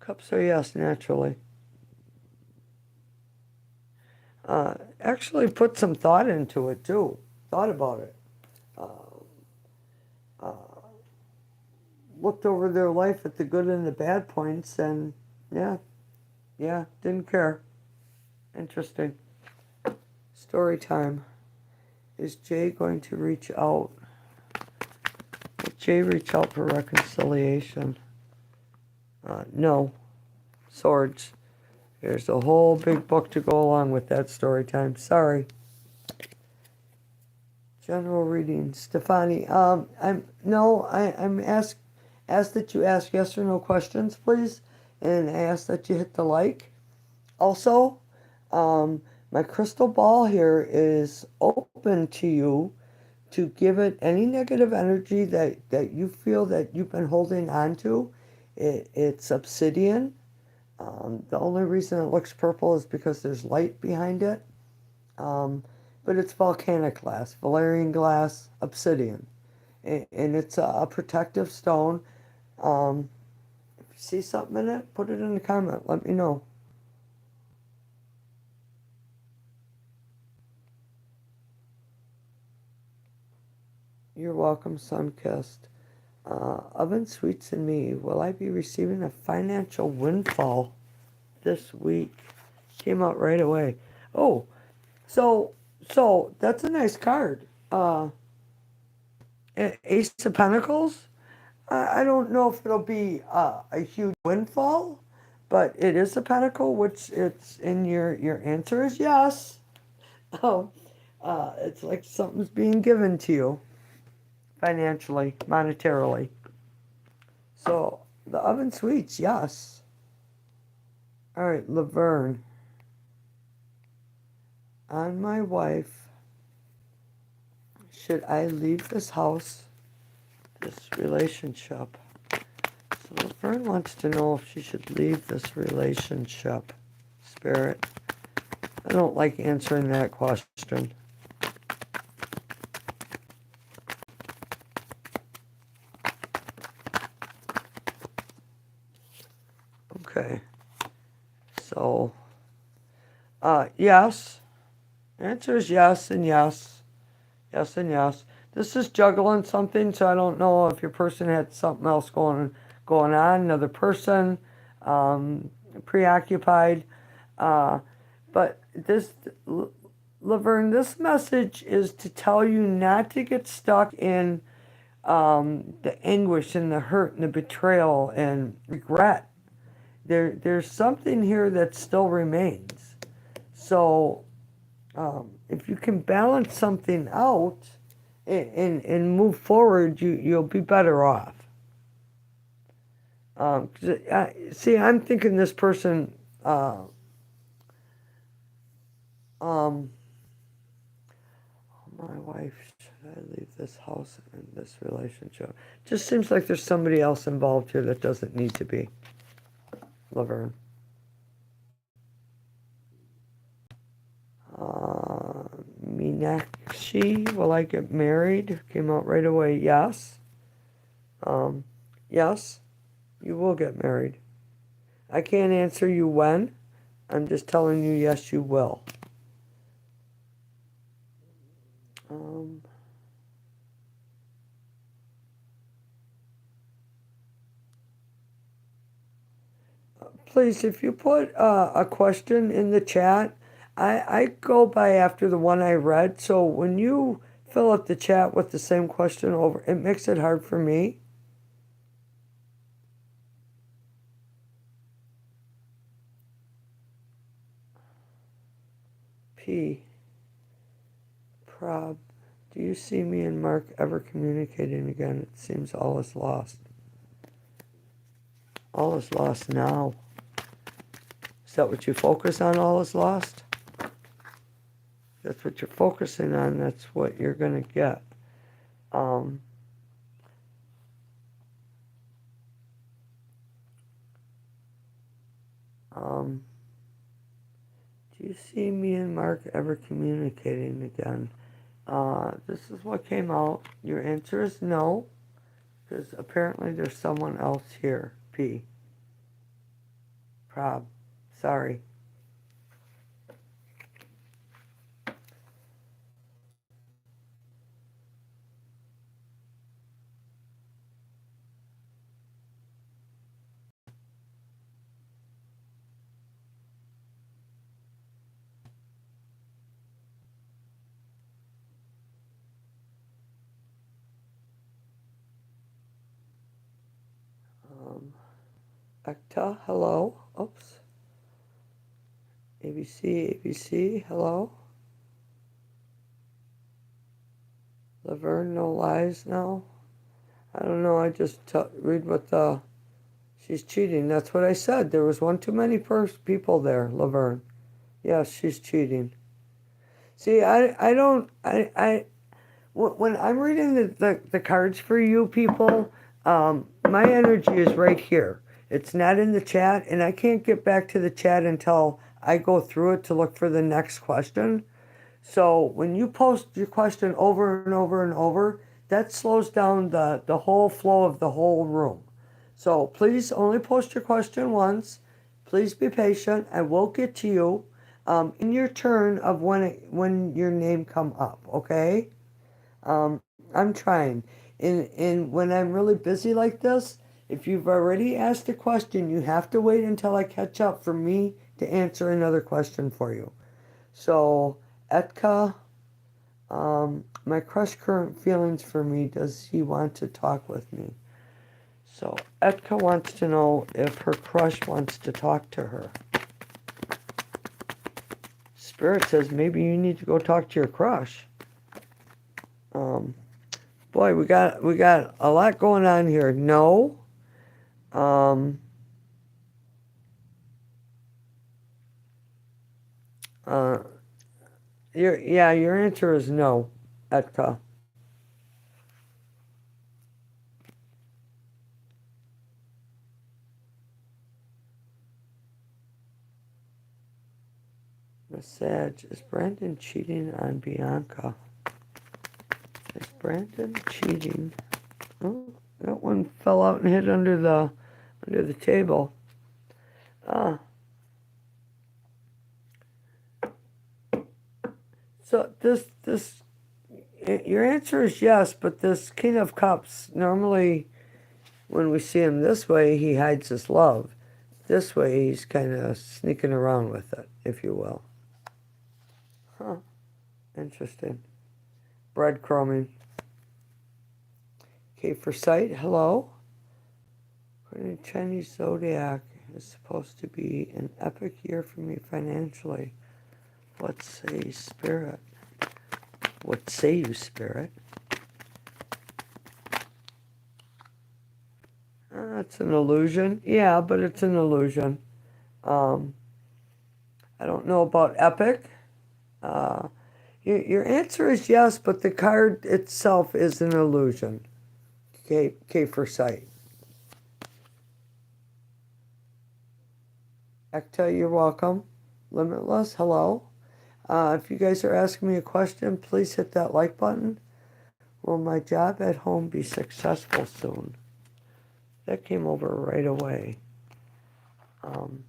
Cups are yes, naturally. Actually put some thought into it, too. Thought about it. Looked over their life at the good and the bad points, and yeah, didn't care. Interesting. Story time. Is Jay going to reach out? Will Jay reach out for reconciliation? No. Swords. There's a whole big book to go along with that story time. Sorry. General reading. Stefani. I'm ask that you ask yes or no questions, please. And I ask that you hit the like. Also, my crystal ball here is open to you to give it any negative energy that you feel that you've been holding on to. It's obsidian. The only reason it looks purple is because there's light behind it. But it's volcanic glass, Valerian glass, obsidian. And it's a protective stone. If you see something in it, put it in the comment. Let me know. You're welcome, Sunkissed. Oven Sweets and Me. Will I be receiving a financial windfall this week? Came out right away. Oh, so that's a nice card. Ace of Pentacles. I don't know if it'll be a huge windfall, but it is a pentacle, which it's in your answer is yes. Oh, it's like something's being given to you financially, monetarily. So the Oven Sweets, yes. All right, Laverne. On my wife, should I leave this house, this relationship? So Laverne wants to know if she should leave this relationship. Spirit. I don't like answering that question. Okay. So, yes. Answer is yes and yes. Yes and yes. This is juggling something, so I don't know if your person had something else going on, another person, preoccupied. But this, Laverne, this message is to tell you not to get stuck in the anguish and the hurt and the betrayal and regret. There's something here that still remains. So if you can balance something out and move forward, you'll be better off. See, I'm thinking this person Um, my wife, should I leave this house and this relationship? Just seems like there's somebody else involved here that doesn't need to be. Laverne. Uh, Meenakshi, will I get married? Came out right away. Yes. Um, yes, you will get married. I can't answer you when. I'm just telling you, yes, you will. Um, Please, if you put a question in the chat, I go by after the one I read. So when you fill up the chat with the same question over, it makes it hard for me. P. Prob. Do you see me and Mark ever communicating again? It seems all is lost. All is lost now. Is that what you focus on, all is lost? That's what you're focusing on. That's what you're going to get. Um, um, do you see me and Mark ever communicating again? This is what came out. Your answer is no, because apparently there's someone else here. P. Prob. Sorry. Ekta, hello. Oops. ABC, ABC, hello. Laverne, no lies now. I don't know. I just read what the. She's cheating. That's what I said. There was one too many people there, Laverne. Yes, she's cheating. See, I don't. When I'm reading the cards for you people, my energy is right here. It's not in the chat, and I can't get back to the chat until I go through it to look for the next question. So when you post your question over and over and over, that slows down the whole flow of the whole room. So please only post your question once. Please be patient. I will get to you in your turn of when your name come up, okay? I'm trying. And when I'm really busy like this, if you've already asked a question, you have to wait until I catch up for me to answer another question for you. So, Etka, my crush current feelings for me, does he want to talk with me? So, Etka wants to know if her crush wants to talk to her. Spirit says maybe you need to go talk to your crush. Boy, we got a lot going on here. No. Um, uh, your answer is no, Etka. Miss Sag, is Brandon cheating on Bianca? Is Brandon cheating? Oh, that one fell out and hit under the table. Ah. So your answer is yes, but this King of Cups, normally when we see him this way, he hides his love. This way, he's kind of sneaking around with it, if you will. Huh. Interesting. Breadcrumbing. Okay, for sight, hello. According to Chinese Zodiac, is supposed to be an epic year for me financially. What say Spirit? What say you, Spirit? It's an illusion. Yeah, but it's an illusion. I don't know about epic. Uh, your answer is yes, but the card itself is an illusion. K for sight. Ekta, you're welcome. Limitless, hello. If you guys are asking me a question, please hit that like button. Will my job at home be successful soon? That came over right away. Um,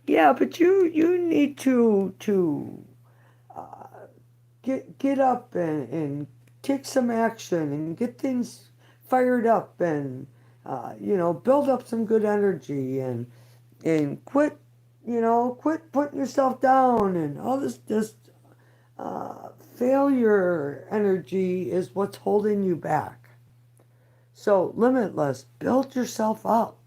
yeah, but you need to uh, get up and take some action and get things fired up and build up some good energy and quit putting yourself down and all this failure energy is what's holding you back. So limitless, build yourself up.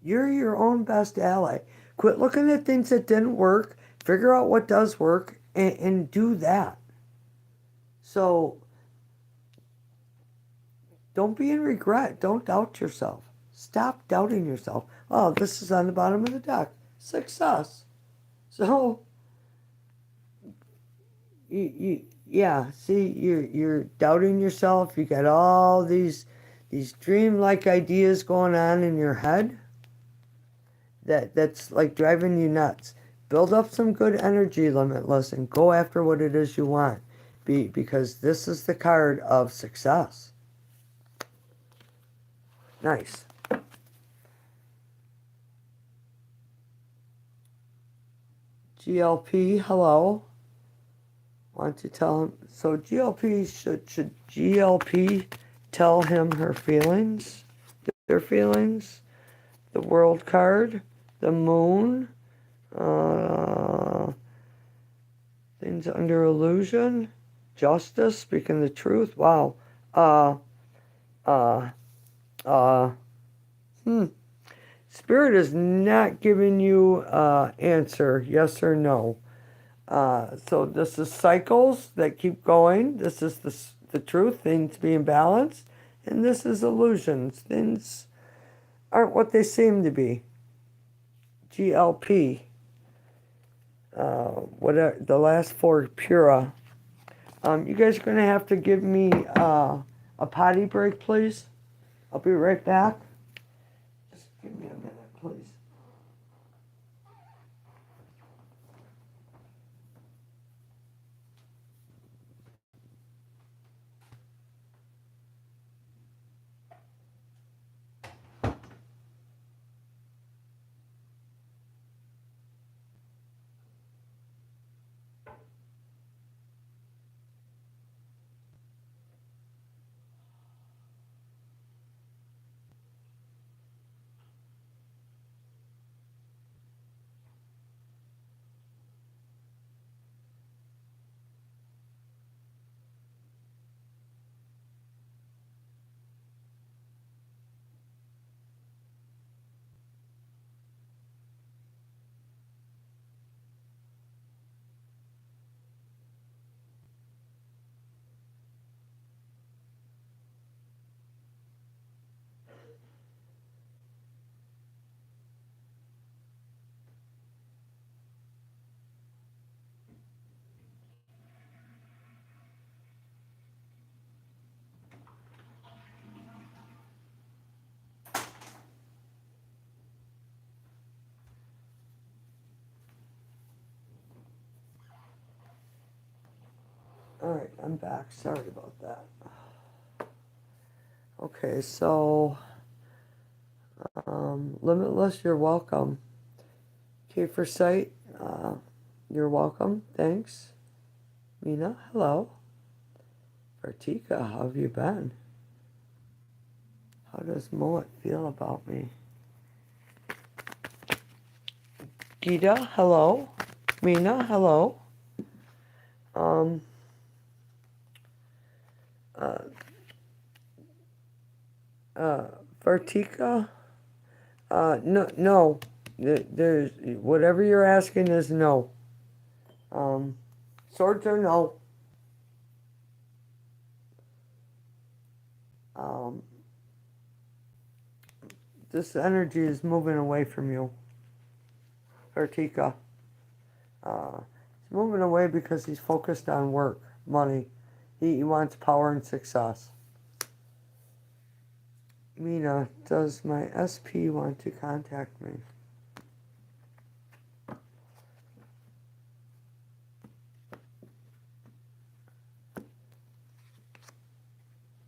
You're your own best ally. Quit looking at things that didn't work, figure out what does work, and do that. So don't be in regret. Don't doubt yourself. Stop doubting yourself. Oh, this is on the bottom of the deck. Success. So yeah, see, you're doubting yourself. You got all these dreamlike ideas going on in your head that's like driving you nuts. Build up some good energy, limitless, and go after what it is you want. Because this is the card of success. Nice. GLP, hello. Want to tell him? So GLP should GLP tell him her feelings, their feelings, the World card, the Moon, uh, things under illusion, justice, speaking the truth. Wow. Uh, uh, uh. Spirit is not giving you answer, yes or no. So this is cycles that keep going. This is the truth, things being balanced. And this is illusions. Things aren't what they seem to be. GLP. Whatever, the last four, Pura. You guys are going to have to give me a potty break, please. I'll be right back. Just give me a minute, please. All right, I'm back. Sorry about that. Okay, so Limitless, you're welcome. K for sight, you're welcome. Thanks. Mina, hello. Vertika, how have you been? How does Moet feel about me? Gita, hello. Mina, hello. Um, uh, uh, Vertika, no. There's whatever you're asking is no. Swords are no. Um, this energy is moving away from you, Vertika. He's moving away because he's focused on work, money. He wants power and success. Mina, does my SP want to contact me?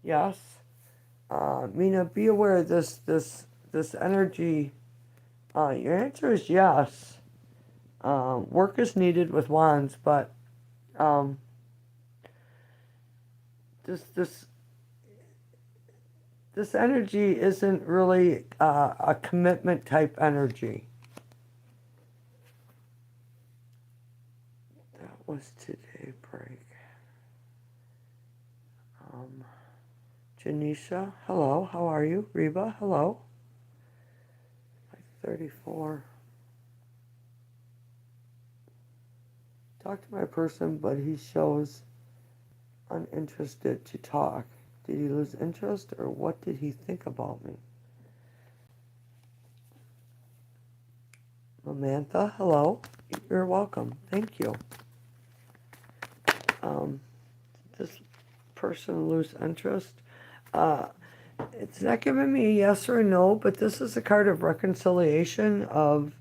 Yes. Mina, be aware of this energy. Your answer is yes. Work is needed with wands, but this this this energy isn't really a commitment type energy. That was today break. Janisha, hello, how are you? Reba, hello. 34. Talk to my person, but he shows uninterested to talk. Did he lose interest, or what did he think about me? Samantha, hello. You're welcome. Thank you. This person lose interest? It's not giving me a yes or a no, but this is a card of reconciliation, of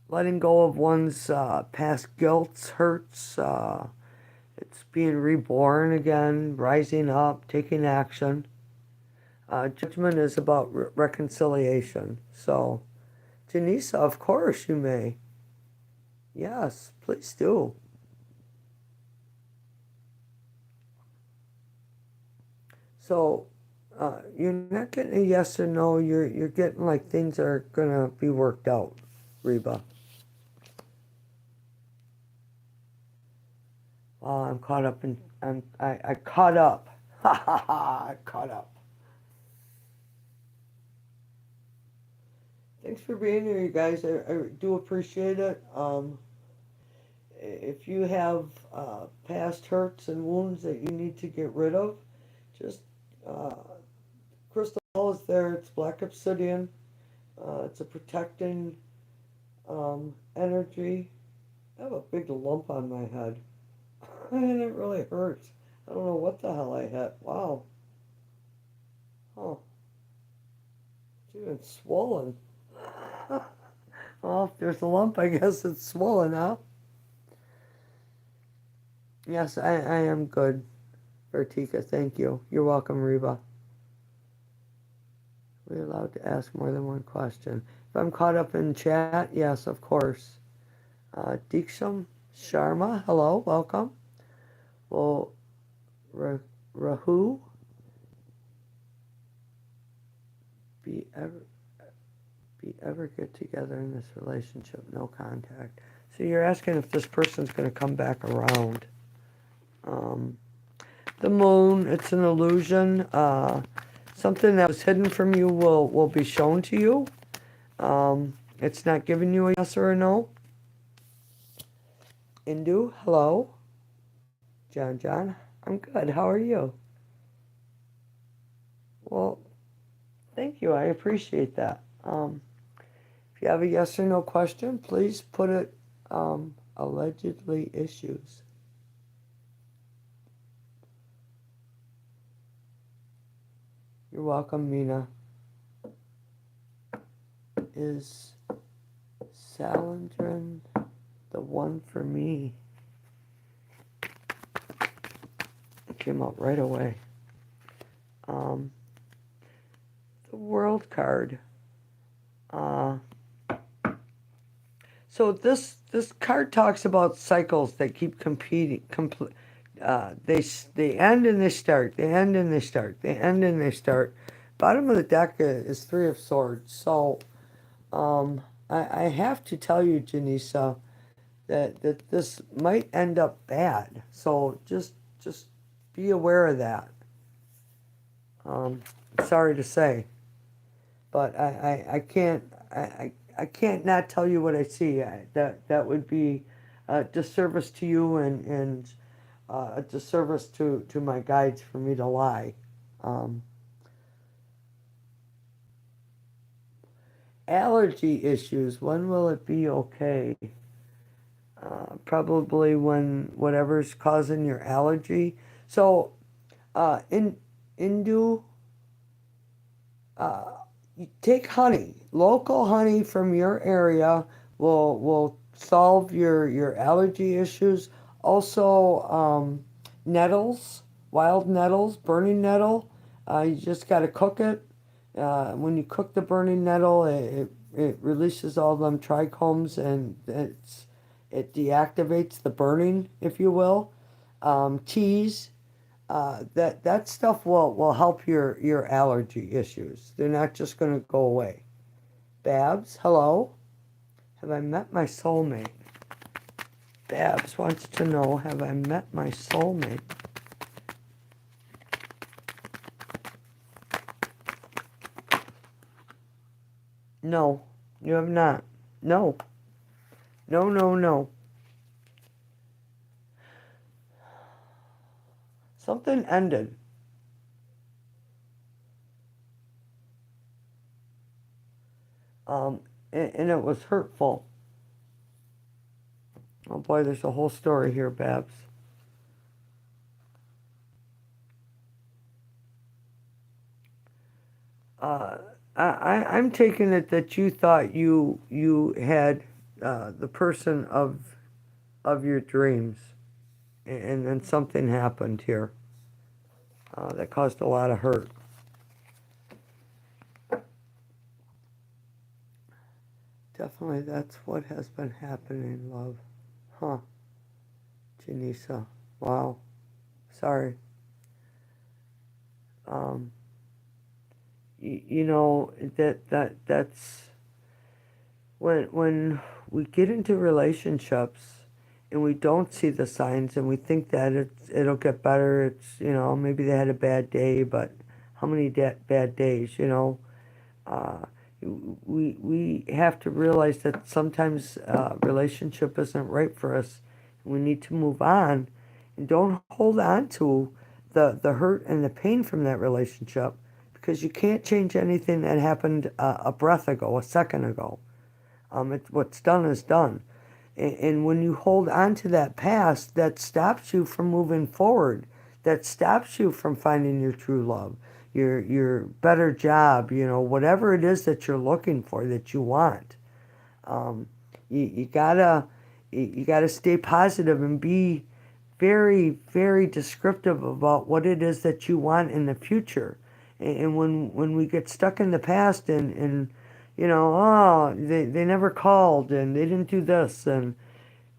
letting go of one's past guilt, hurts. It's being reborn again, rising up, taking action. Judgment is about reconciliation. So, Janisa, of course you may. Yes, please do. So, you're not getting a yes or no. You're getting like things are gonna be worked out, Reba. I'm caught up in. I caught up. Ha ha ha! I caught up. Thanks for being here, you guys. I do appreciate it. If you have past hurts and wounds that you need to get rid of, just crystal is there. It's black obsidian. It's a protecting energy. I have a big lump on my head, and it really hurts. I don't know what the hell I hit. Wow. Oh, it's even swollen. Well, if there's a lump, I guess it's swollen, huh? Yes, I am good, Vertika. Thank you. You're welcome, Reba. We're allowed to ask more than one question. If I'm caught up in chat, yes, of course. Deeksham Sharma, hello, welcome. Well, Rahu, be ever get together in this relationship? No contact. So you're asking if this person's going to come back around. The moon, it's an illusion. Something that was hidden from you will be shown to you. It's not giving you a yes or a no. Indu, hello. John, I'm good. How are you? Well, thank you. I appreciate that. If you have a yes or no question, please put it allegedly issues. You're welcome, Mina. Is Salandrin the one for me? It came out right away. The World card. So this card talks about cycles that keep competing. They end and they start. They end and they start. They end and they start. Bottom of the deck is Three of Swords. So I have to tell you, Janisa, that this might end up bad. So just be aware of that. Sorry to say, but I can't not tell you what I see. That would be a disservice to you and a disservice to my guides for me to lie. allergy issues. When will it be okay? Probably when whatever's causing your allergy. So, in Indu, uh, you take honey, local honey from your area will solve your allergy issues. Also, nettles, wild nettles, burning nettle. You just got to cook it. When you cook the burning nettle, it releases all them trichomes and it deactivates the burning, if you will. Teas, that stuff will help your allergy issues. They're not just going to go away. Babs, hello. Have I met my soulmate? Babs wants to know, have I met my soulmate? No, you have not. No, no, no, no. Something ended. Um, and it was hurtful. Oh boy, there's a whole story here, Babs. Uh, I'm taking it that you thought you had the person of your dreams, and then something happened here that caused a lot of hurt. Definitely, that's what has been happening, love. Huh, Janisa. Wow. Sorry. Um, you know that's when we get into relationships and we don't see the signs and we think that it'll get better. It's, maybe they had a bad day, but how many bad days, uh, we have to realize that sometimes relationship isn't right for us. We need to move on and don't hold on to the hurt and the pain from that relationship, because you can't change anything that happened a breath ago, a second ago. What's done is done. And when you hold on to that past, that stops you from moving forward. That stops you from finding your true love, your better job, whatever it is that you're looking for, that you want. Um, you gotta you gotta stay positive and be very, very descriptive about what it is that you want in the future. And when we get stuck in the past and oh, they never called and they didn't do this, and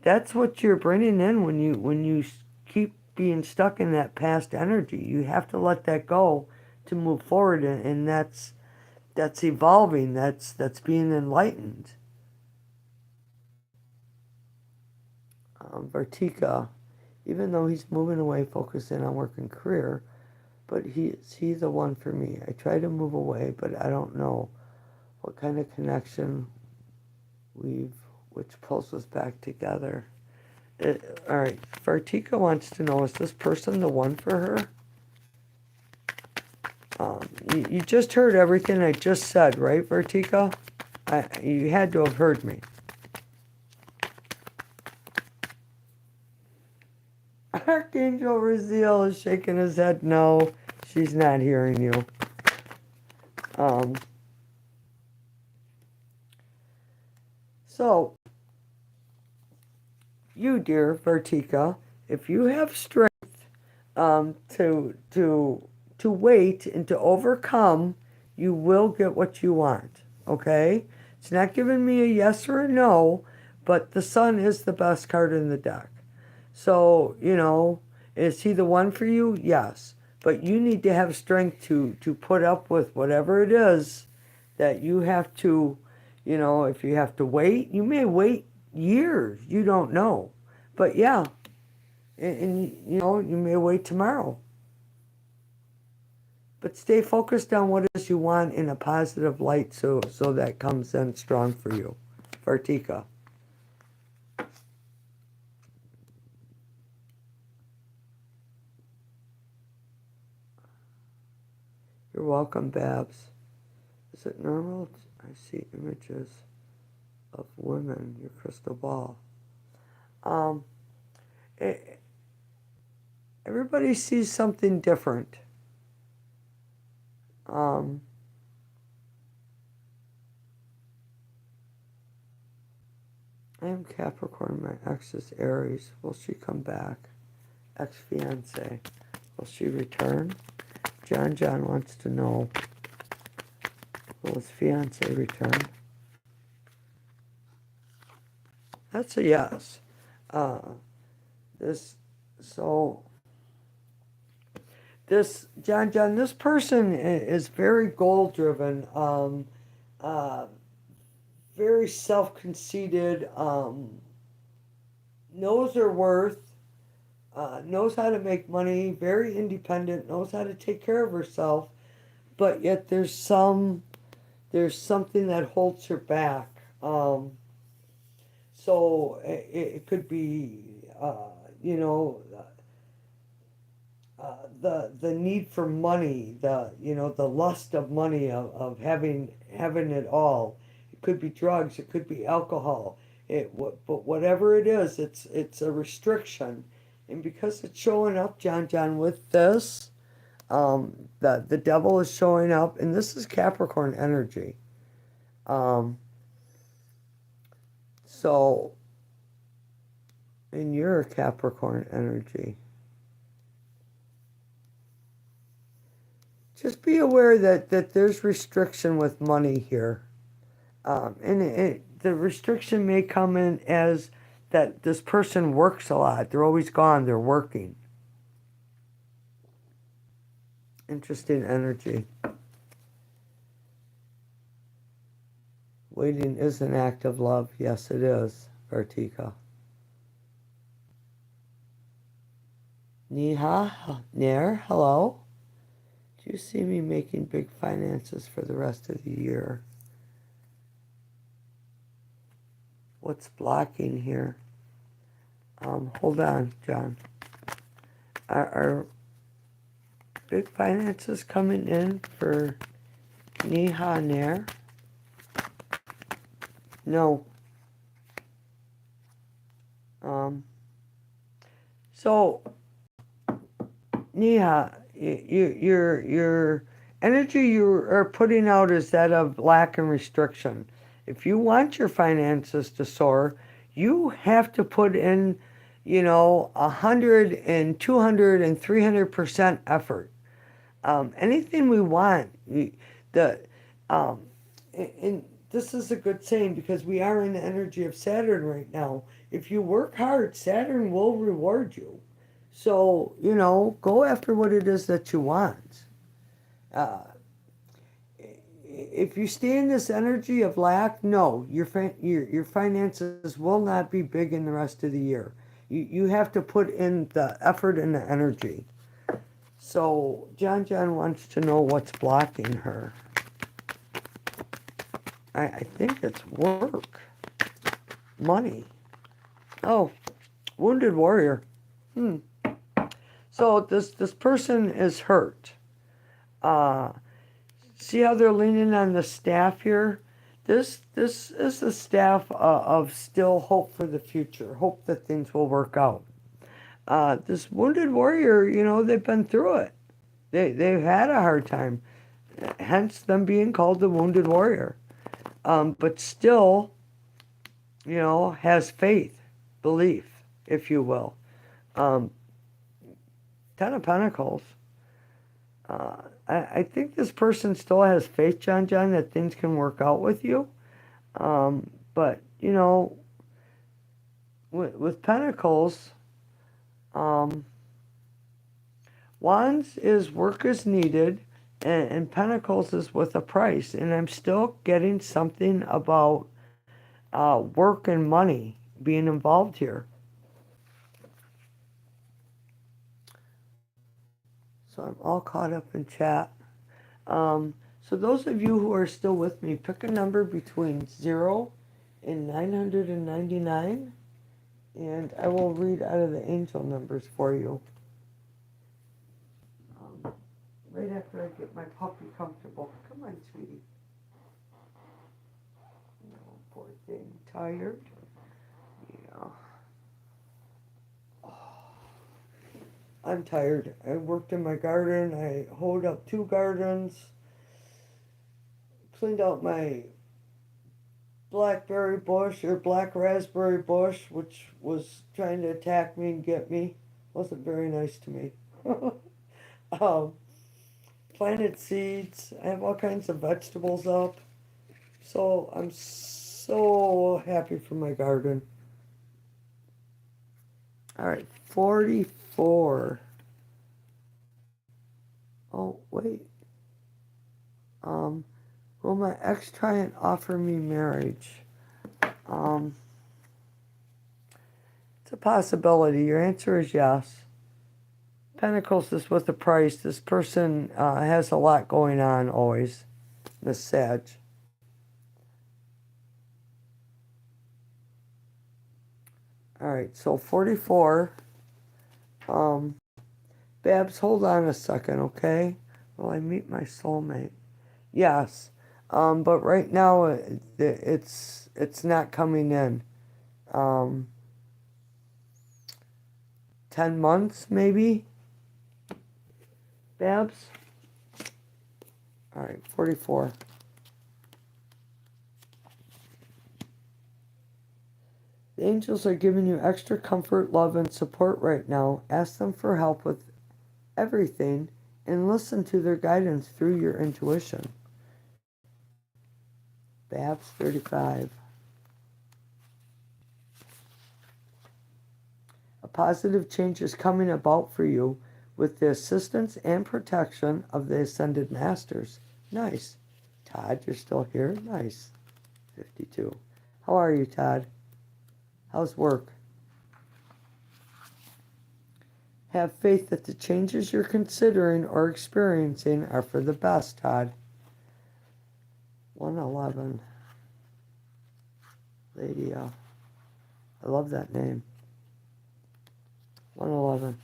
that's what you're bringing in when you keep being stuck in that past energy. You have to let that go to move forward, and that's evolving. That's being enlightened. Vertika, even though he's moving away, focusing on work and career, but is he the one for me? I try to move away, but I don't know what kind of connection we've which pulls us back together. All right, Vertika wants to know, is this person the one for her? You just heard everything I just said, right, Vertika? You had to have heard me. Archangel Raziel is shaking his head. No, she's not hearing you. Um, so, you, dear Vertika, if you have strength to wait and to overcome, you will get what you want. Okay, it's not giving me a yes or a no, but the sun is the best card in the deck. So, is he the one for you? Yes, but you need to have strength to put up with whatever it is that you have to. If you have to wait, you may wait years. You don't know, but yeah, and you may wait tomorrow, but stay focused on what it is you want in a positive light, so that comes in strong for you. Vartika. You're welcome, Babs. Is it normal? I see images of women, your crystal ball. Um, it, everybody sees something different. Um, I am Capricorn, my ex is Aries. Will she come back? Ex-fiance. Will she return? John wants to know, will his fiance return? That's a yes. Uh, this, so, John, this person is very goal-driven, uh, very self-conceited, knows her worth, knows how to make money, very independent, knows how to take care of herself, but yet there's something that holds her back. So it could be, you know, the need for money, the lust of money, of having it all. It could be drugs, it could be alcohol. But whatever it is, it's a restriction, and because it's showing up, John, with this, the devil is showing up, and this is Capricorn energy. Um, so, and you're a Capricorn energy. Just be aware that there's restriction with money here. And the restriction may come in as that this person works a lot. They're always gone. They're working. Interesting energy. Waiting is an act of love. Yes, it is, Vartika. Niha, Nair, hello. Do you see me making big finances for the rest of the year? What's blocking here? Hold on, John. Are big finances coming in for Niha Nair? No. So Neha, your energy you are putting out is that of lack and restriction. If you want your finances to soar, you have to put in, 100 and 200 and 300% effort. Anything we want, the and this is a good saying because we are in the energy of Saturn right now. If you work hard, Saturn will reward you. So, go after what it is that you want. Uh, if you stay in this energy of lack, no, your finances will not be big in the rest of the year. You have to put in the effort and the energy. So, John wants to know what's blocking her. I think it's work, money. Oh, wounded warrior. So this person is hurt. See how they're leaning on the staff here? This is the staff of still hope for the future, hope that things will work out. This wounded warrior, they've been through it. They've had a hard time, hence them being called the wounded warrior. But still, has faith, belief, if you will. Ten of Pentacles. I think this person still has faith, John, that things can work out with you. But, with Pentacles, Wands is work is needed, and Pentacles is with a price. And I'm still getting something about work and money being involved here. So I'm all caught up in chat. So those of you who are still with me, pick a number between 0 and 999, and I will read out of the angel numbers for you. Right after I get my puppy comfortable. Come on, sweetie. Poor thing. Tired? Yeah. I'm tired. I worked in my garden. I hoed up 2 gardens. Cleaned out my blackberry bush or black raspberry bush, which was trying to attack me and get me. Wasn't very nice to me. um, Planted seeds. I have all kinds of vegetables up. So I'm so happy for my garden. All right, 44. Oh, wait. Um, will my ex try and offer me marriage? Um, it's a possibility. Your answer is yes. Pentacles is with the price. This person has a lot going on always. Miss Sag. All right, so 44. Babs, hold on a second, okay? Will I meet my soulmate? Yes. But right now it's not coming in. 10 months maybe? Babs? All right, 44. The angels are giving you extra comfort, love, and support right now. Ask them for help with everything and listen to their guidance through your intuition. Babs, 35. A positive change is coming about for you with the assistance and protection of the Ascended Masters. Nice. Todd, you're still here? Nice. 52. How are you, Todd? How's work? Have faith that the changes you're considering or experiencing are for the best, Todd. 111. Lady, I love that name. 111.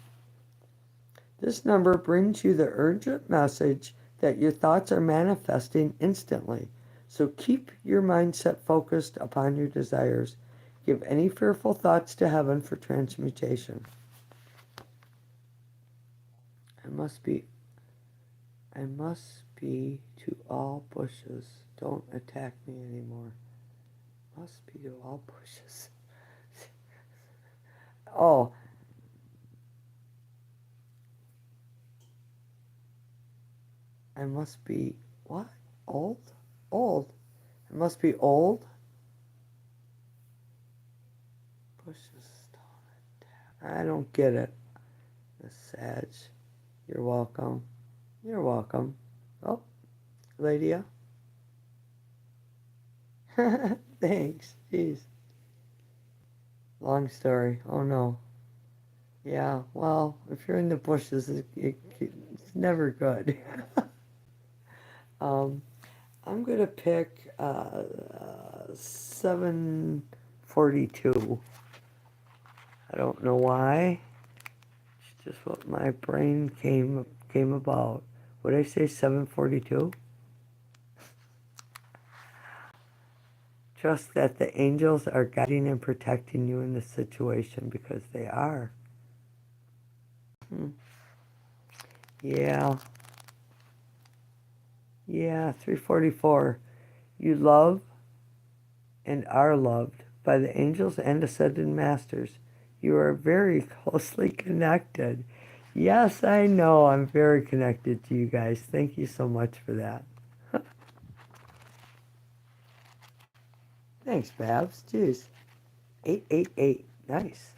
This number brings you the urgent message that your thoughts are manifesting instantly. So keep your mindset focused upon your desires. Give any fearful thoughts to heaven for transmutation. I must be to all bushes. Don't attack me anymore. Must be to all bushes. Oh. I must be, what? Old? Old. I must be old? Bushes don't attack. I don't get it. Miss Sag. You're welcome. You're welcome. Oh, Lydia. Thanks. Jeez. Long story. Oh no. Yeah, well, if you're in the bushes, it's never good. I'm going to pick 742. I don't know why. It's just what my brain came about. What did I say, 742? Trust that the angels are guiding and protecting you in this situation because they are. Yeah. Yeah, 344. You love and are loved by the angels and ascended masters. You are very closely connected. Yes, I know I'm very connected to you guys. Thank you so much for that. Thanks, Babs. Jeez. 888. Nice.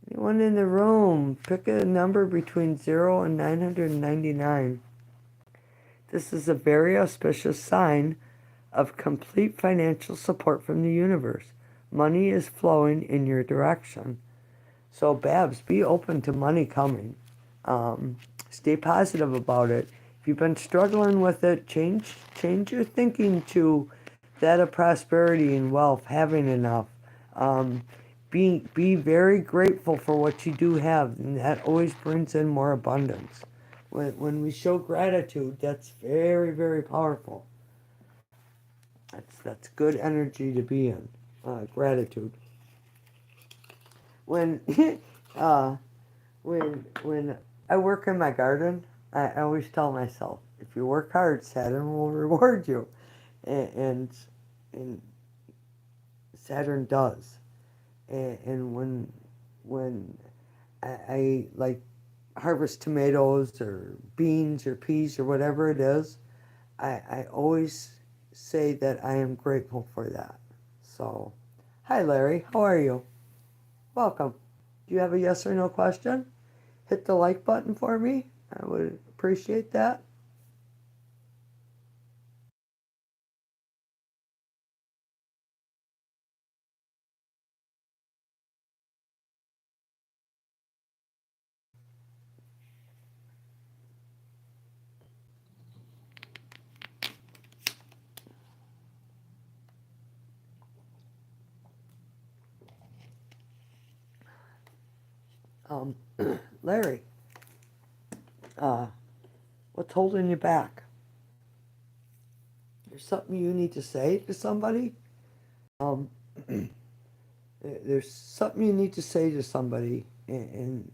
Anyone in the room, pick a number between 0 and 999. This is a very auspicious sign of complete financial support from the universe. Money is flowing in your direction. So, Babs, be open to money coming. Stay positive about it. If you've been struggling with it, change your thinking to that of prosperity and wealth, having enough. Be very grateful for what you do have, and that always brings in more abundance. When we show gratitude, that's very, very powerful. That's good energy to be in. Gratitude. When uh, when I work in my garden, I always tell myself, if you work hard, Saturn will reward you, and and Saturn does. And when I like harvest tomatoes or beans or peas or whatever it is, I always say that I am grateful for that. So, hi Larry, how are you? Welcome. Do you have a yes or no question? Hit the like button for me. I would appreciate that. Um, Larry, uh, what's holding you back? There's something you need to say to somebody? Um, there's something you need to say to somebody, and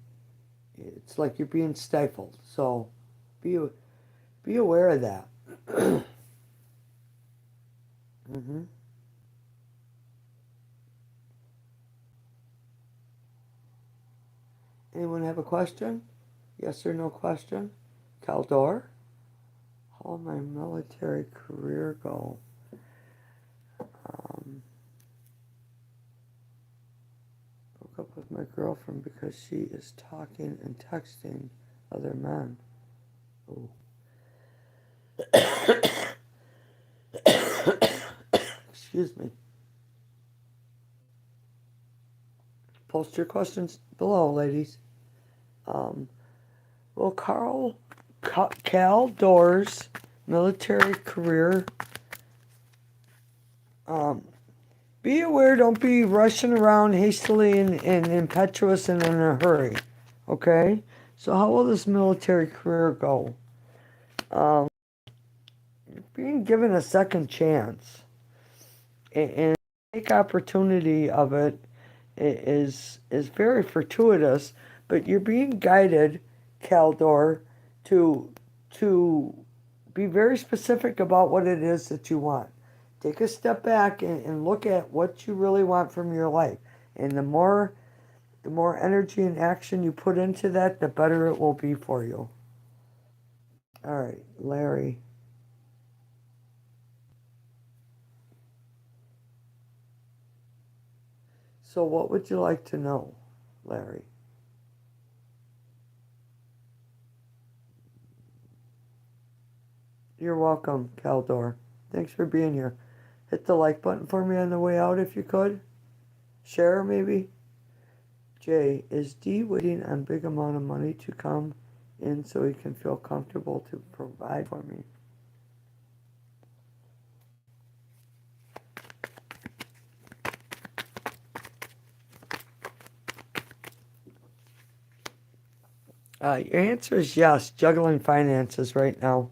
it's like you're being stifled. So be be aware of that. hmm Anyone have a question? Yes or no question? Caldor? How will my military career go? Um, broke up with my girlfriend because she is talking and texting other men. Oh. Excuse me. Post your questions below, ladies. Um, well, Cal Door's military career. Um, be aware, don't be rushing around hastily and impetuous and in a hurry. Okay? So, how will this military career go? Um, being given a second chance and take opportunity of it is very fortuitous, but you're being guided, Caldor, to to be very specific about what it is that you want. Take a step back and look at what you really want from your life. And the more energy and action you put into that, the better it will be for you. All right, Larry. So what would you like to know, Larry? You're welcome, Caldor. Thanks for being here. Hit the like button for me on the way out if you could. Share maybe. Jay, is D waiting on big amount of money to come in so he can feel comfortable to provide for me? Your answer is yes, juggling finances right now.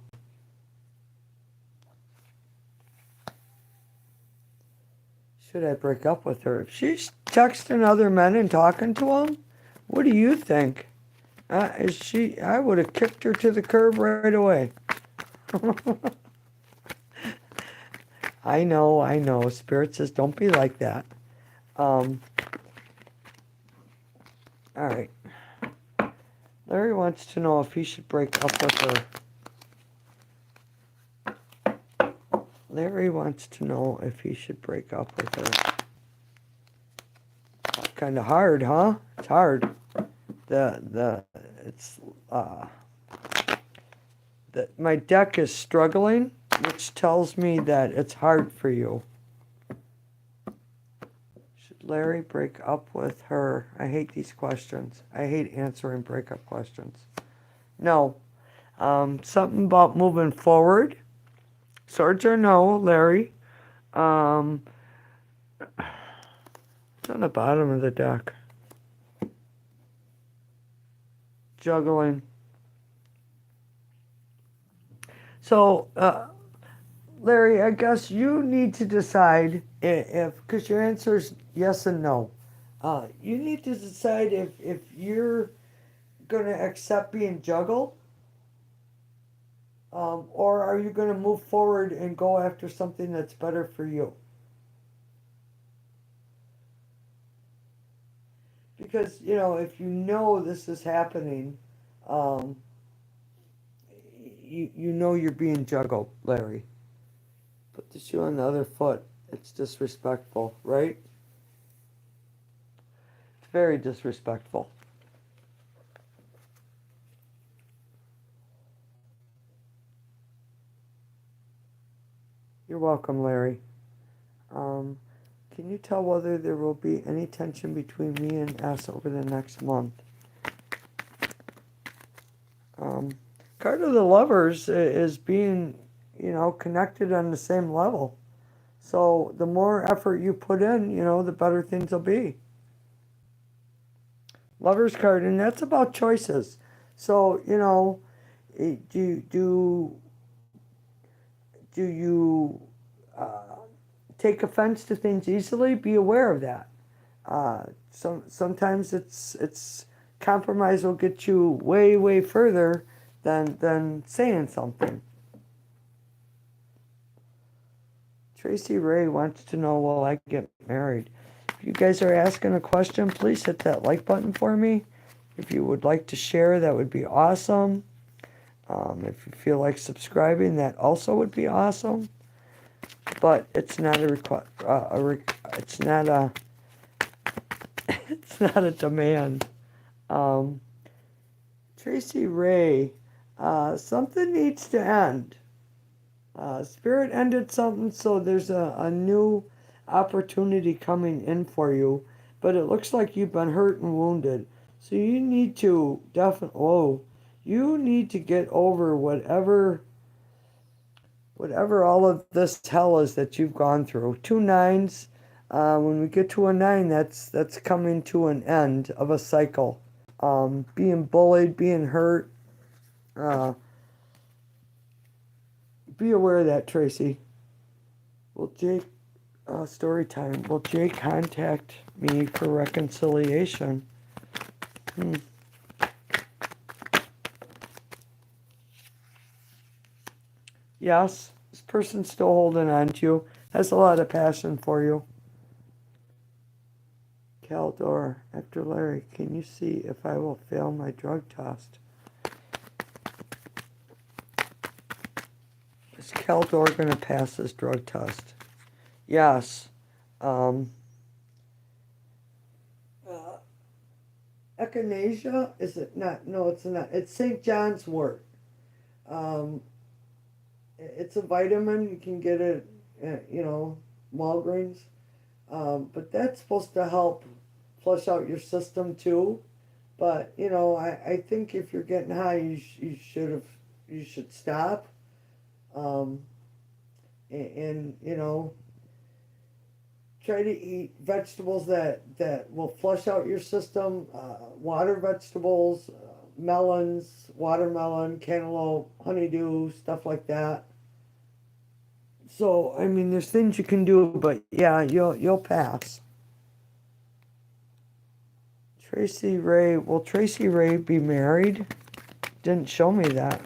Should I break up with her? If she's texting other men and talking to them, what do you think? Is she? I would have kicked her to the curb right away. I know. Spirit says don't be like that. Um, all right. Larry wants to know if he should break up with her. Larry wants to know if he should break up with her. Kind of hard, huh? It's hard. The it's my deck is struggling, which tells me that it's hard for you. Should Larry break up with her? I hate these questions. I hate answering breakup questions. No. Something about moving forward. Swords or no, Larry. Um, it's on the bottom of the deck. Juggling. So, Larry, I guess you need to decide if, because your answer is yes and no. You need to decide if you're going to accept being juggled, or are you going to move forward and go after something that's better for you? Because, if you know this is happening, um, you know you're being juggled, Larry. Put the shoe on the other foot. It's disrespectful, right? It's very disrespectful. You're welcome, Larry. Um, can you tell whether there will be any tension between me and S over the next month? Um, Card of the Lovers is being, connected on the same level. So the more effort you put in, the better things will be. Lovers card, and that's about choices. So, do you take offense to things easily? Be aware of that. Sometimes it's compromise will get you way further than saying something. Tracy Ray wants to know, will I get married? If you guys are asking a question, please hit that like button for me. If you would like to share, that would be awesome. If you feel like subscribing, that also would be awesome. But it's not a it's not a it's not a demand. Tracy Ray, something needs to end. Spirit ended something, so there's a new opportunity coming in for you. But it looks like you've been hurt and wounded. So you need to you need to get over whatever all of this hell is that you've gone through. 2 9s. When we get to a 9, that's coming to an end of a cycle. Being bullied, being hurt. Be aware of that, Tracy. Will Jake, story time. Will Jake contact me for reconciliation? Yes, this person's still holding on to you. Has a lot of passion for you. Caldor, after Larry, can you see if I will fail my drug test? Is Caldor going to pass this drug test? Yes. Echinacea, is it not? No, it's not. It's St. John's wort. It's a vitamin. You can get it at, Walgreens. But that's supposed to help flush out your system too. But, I think if you're getting high, you should stop. And try to eat vegetables that will flush out your system. Water vegetables, melons, watermelon, cantaloupe, honeydew, stuff like that. So, I mean, there's things you can do, but yeah, you'll pass. Tracy Ray, will Tracy Ray be married? Didn't show me that,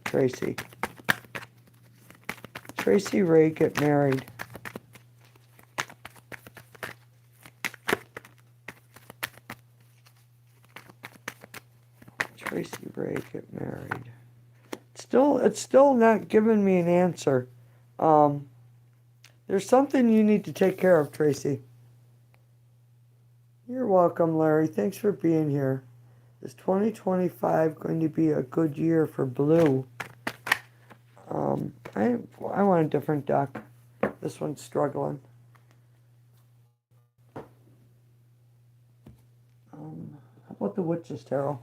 Tracy. Tracy Ray get married. Tracy Ray get married. It's still not giving me an answer. There's something you need to take care of, Tracy. You're welcome, Larry. Thanks for being here. Is 2025 going to be a good year for blue? I want a different deck. This one's struggling. How about the Witch's Tarot?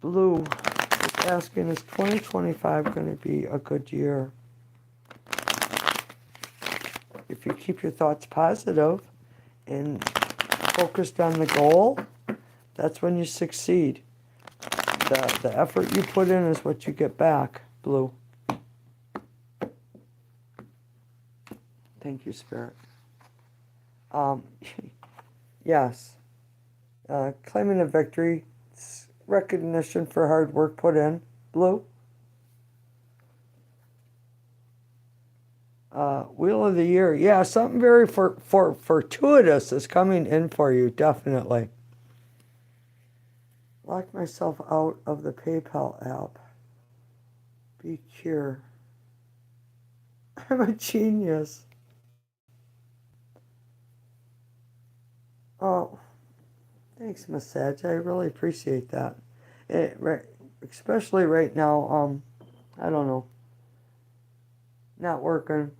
Blue is asking, is 2025 going to be a good year? If you keep your thoughts positive and focused on the goal, that's when you succeed. The effort you put in is what you get back. blue. Thank you, Spirit. Yes. Claiming a victory. It's recognition for hard work put in. Blue. Wheel of the Year. Yeah, something very fortuitous is coming in for you, definitely. Lock myself out of the PayPal app. Be cure. I'm a genius. Oh, thanks, Massage. I really appreciate that. Especially right now, I don't know, not working.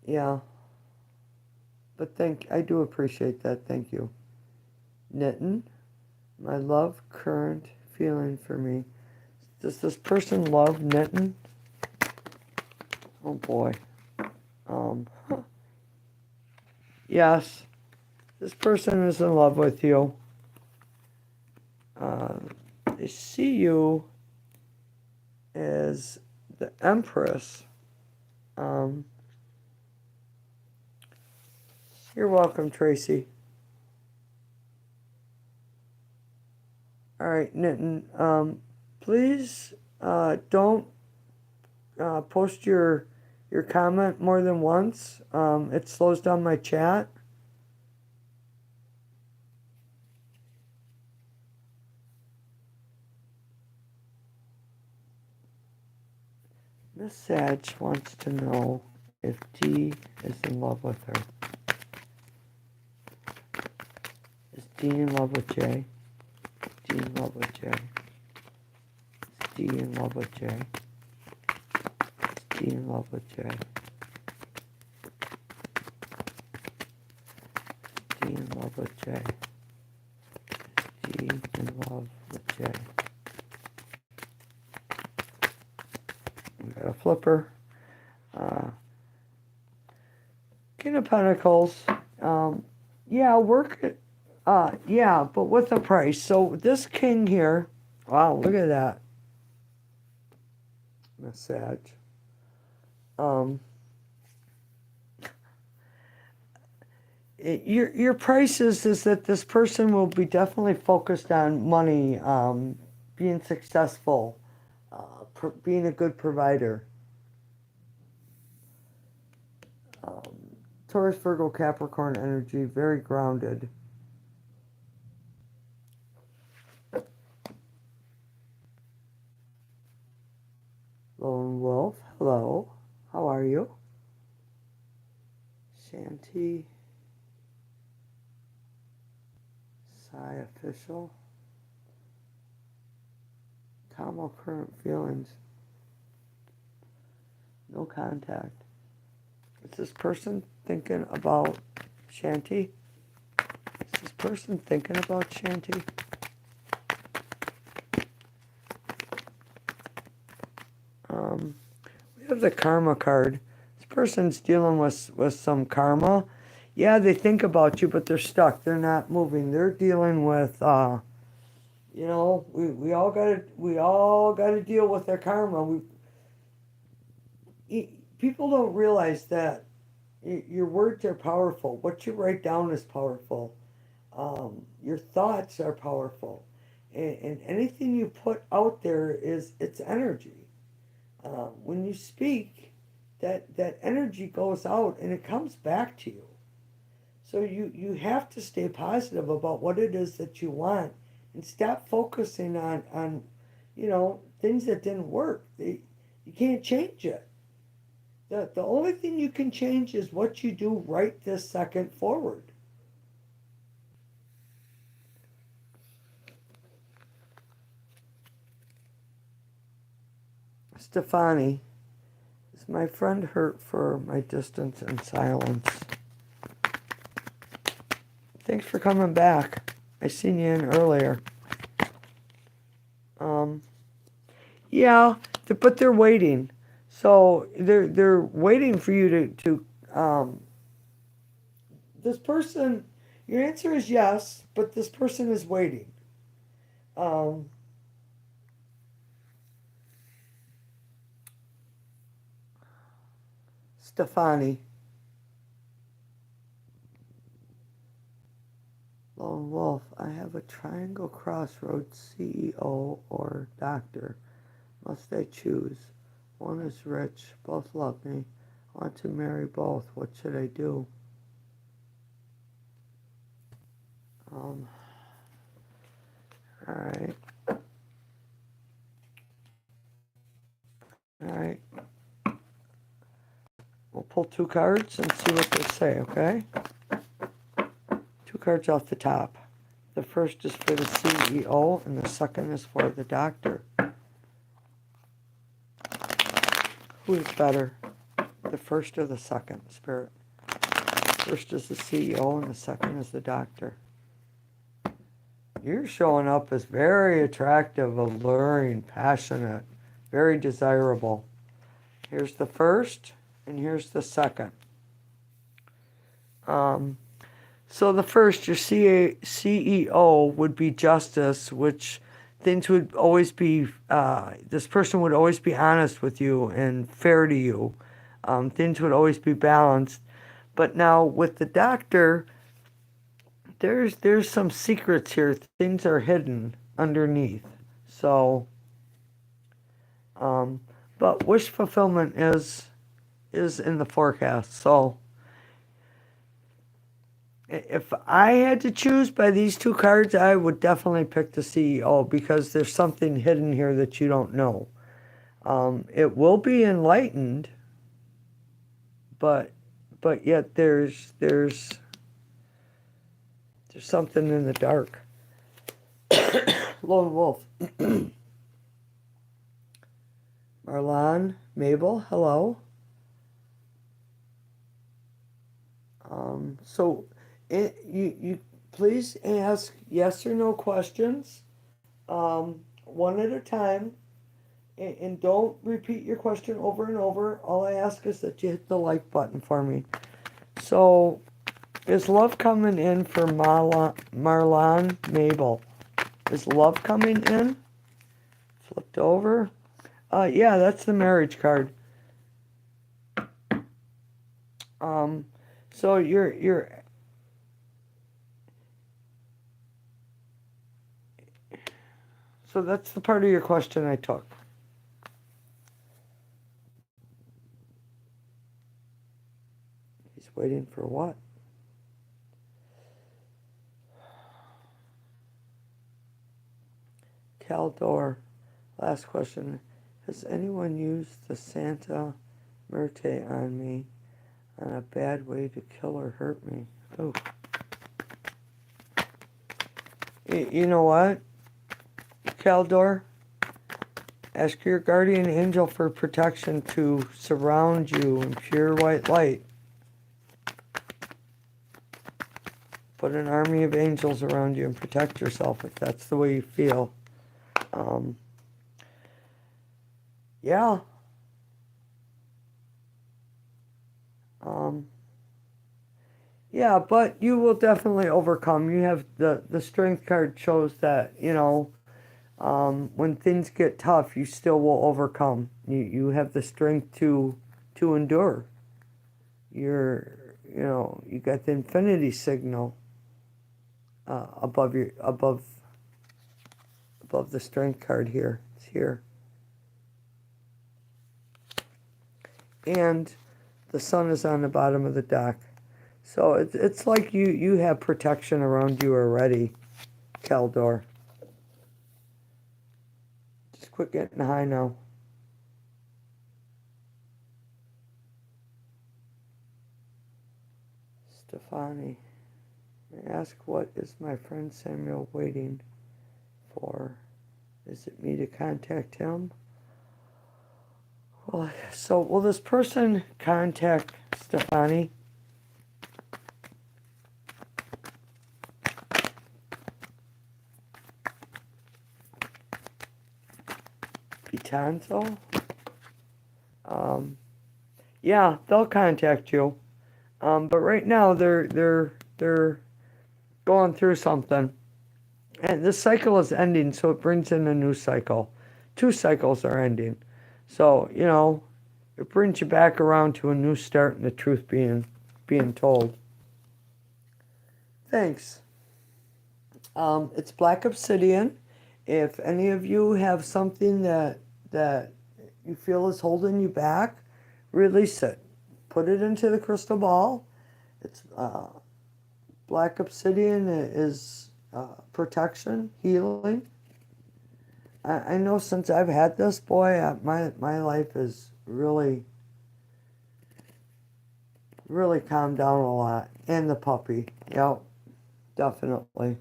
Yeah, but I do appreciate that. Thank you. Knitting, my love, current feeling for me. Does this person love knitting? Oh boy. Yes, this person is in love with you. They see you as the Empress. You're welcome, Tracy. All right, Nitin. Please don't post your comment more than once. It slows down my chat. Miss Sag wants to know if D is in love with her. Is D in love with J? D in love with J? Is D in love with J? Is D in love with J? Is D in love with J? Is D in love with J? We got a flipper. King of Pentacles. Yeah, work it. Yeah, but with a price. So this king here, wow, look at that. Massage. Your price is that this person will be definitely focused on money, being successful, being a good provider. Taurus, Virgo, Capricorn energy, very grounded. Lone Wolf, hello. How are you? Shanti. Sai official. Tomo current feelings. No contact. Is this person thinking about Shanti? Is this person thinking about Shanti? We have the karma card. This person's dealing with some karma. Yeah, they think about you, but they're stuck. They're not moving. They're dealing with, we all gotta deal with their karma. People don't realize that your words are powerful. What you write down is powerful. Your thoughts are powerful, and anything you put out there it's energy. When you speak, that energy goes out and it comes back to you. So you have to stay positive about what it is that you want and stop focusing on things that didn't work. You can't change it. The only thing you can change is what you do right this second forward. Stefani, is my friend hurt for my distance and silence? Thanks for coming back. I seen you in earlier. Yeah, but they're waiting. So they're waiting for you to this person, Your answer is yes, but this person is waiting. Um, Stefani, Lone Wolf, I have a Triangle Crossroads CEO or doctor. Must I choose? One is rich, both love me. I want to marry both. What should I do? Um, alright. Alright. We'll pull 2 cards and see what they say, okay? 2 cards off the top. The first is for the CEO and the second is for the doctor. Who is better? The first or the second, Spirit? First is the CEO and the second is the doctor. You're showing up as very attractive, alluring, passionate, very desirable. Here's the first and here's the second. So the first, your CEO would be justice, which things would always be, this person would always be honest with you and fair to you. Things would always be balanced. But now with the doctor, there's some secrets here. Things are hidden underneath. So, but wish fulfillment is in the forecast. So, if I had to choose by these 2 cards, I would definitely pick the CEO because there's something hidden here that you don't know. It will be enlightened, but yet there's something in the dark. Lone Wolf. Marlon, Mabel, hello. So you please ask yes or no questions, one at a time, and don't repeat your question over and over. All I ask is that you hit the like button for me. So, is love coming in for Marlon Mabel? Is love coming in? Flipped over. Yeah, that's the marriage card. So you're so that's the part of your question I took. He's waiting for what? Caldor, last question. Has anyone used the Santa Muerte on me on a bad way to kill or hurt me? Oh. You know what, Caldor? Ask your guardian angel for protection to surround you in pure white light. Put an army of angels around you and protect yourself if that's the way you feel. Yeah. Yeah, but you will definitely overcome. You have the strength card shows that, when things get tough, you still will overcome. You have the strength to endure. You got the infinity signal above the strength card here. It's here. And the sun is on the bottom of the deck. So it's like you have protection around you already, Caldor. Just quit getting high now. Stefani, may I ask what is my friend Samuel waiting for? Is it me to contact him? Well, so will this person contact Stefani? Pitanzo? Yeah, they'll contact you. But right now they're going through something. And this cycle is ending, so it brings in a new cycle. Two cycles are ending. So, it brings you back around to a new start and the truth being told. Thanks. It's Black Obsidian. If any of you have something that you feel is holding you back, release it. Put it into the crystal ball. It's Black Obsidian is protection, healing. I know since I've had this, boy, my life is really, really calmed down a lot. And the puppy. Yep, definitely.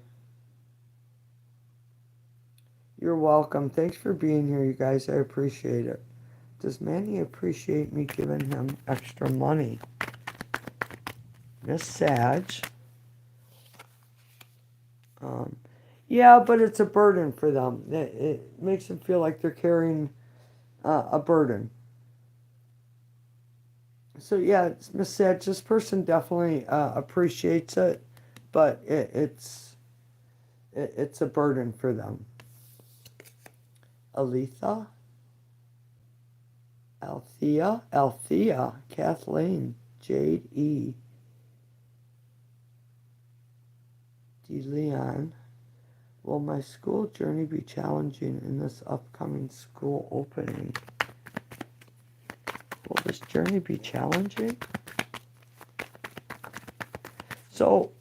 You're welcome. Thanks for being here, you guys. I appreciate it. Does Manny appreciate me giving him extra money? Miss Sag. Yeah, but it's a burden for them. It makes them feel like they're carrying a burden. So yeah, Miss Sag, this person definitely appreciates it, but it's a burden for them. Aletha, Althea, Kathleen, Jade E, DeLeon. Will my school journey be challenging in this upcoming school opening? Will this journey be challenging? So,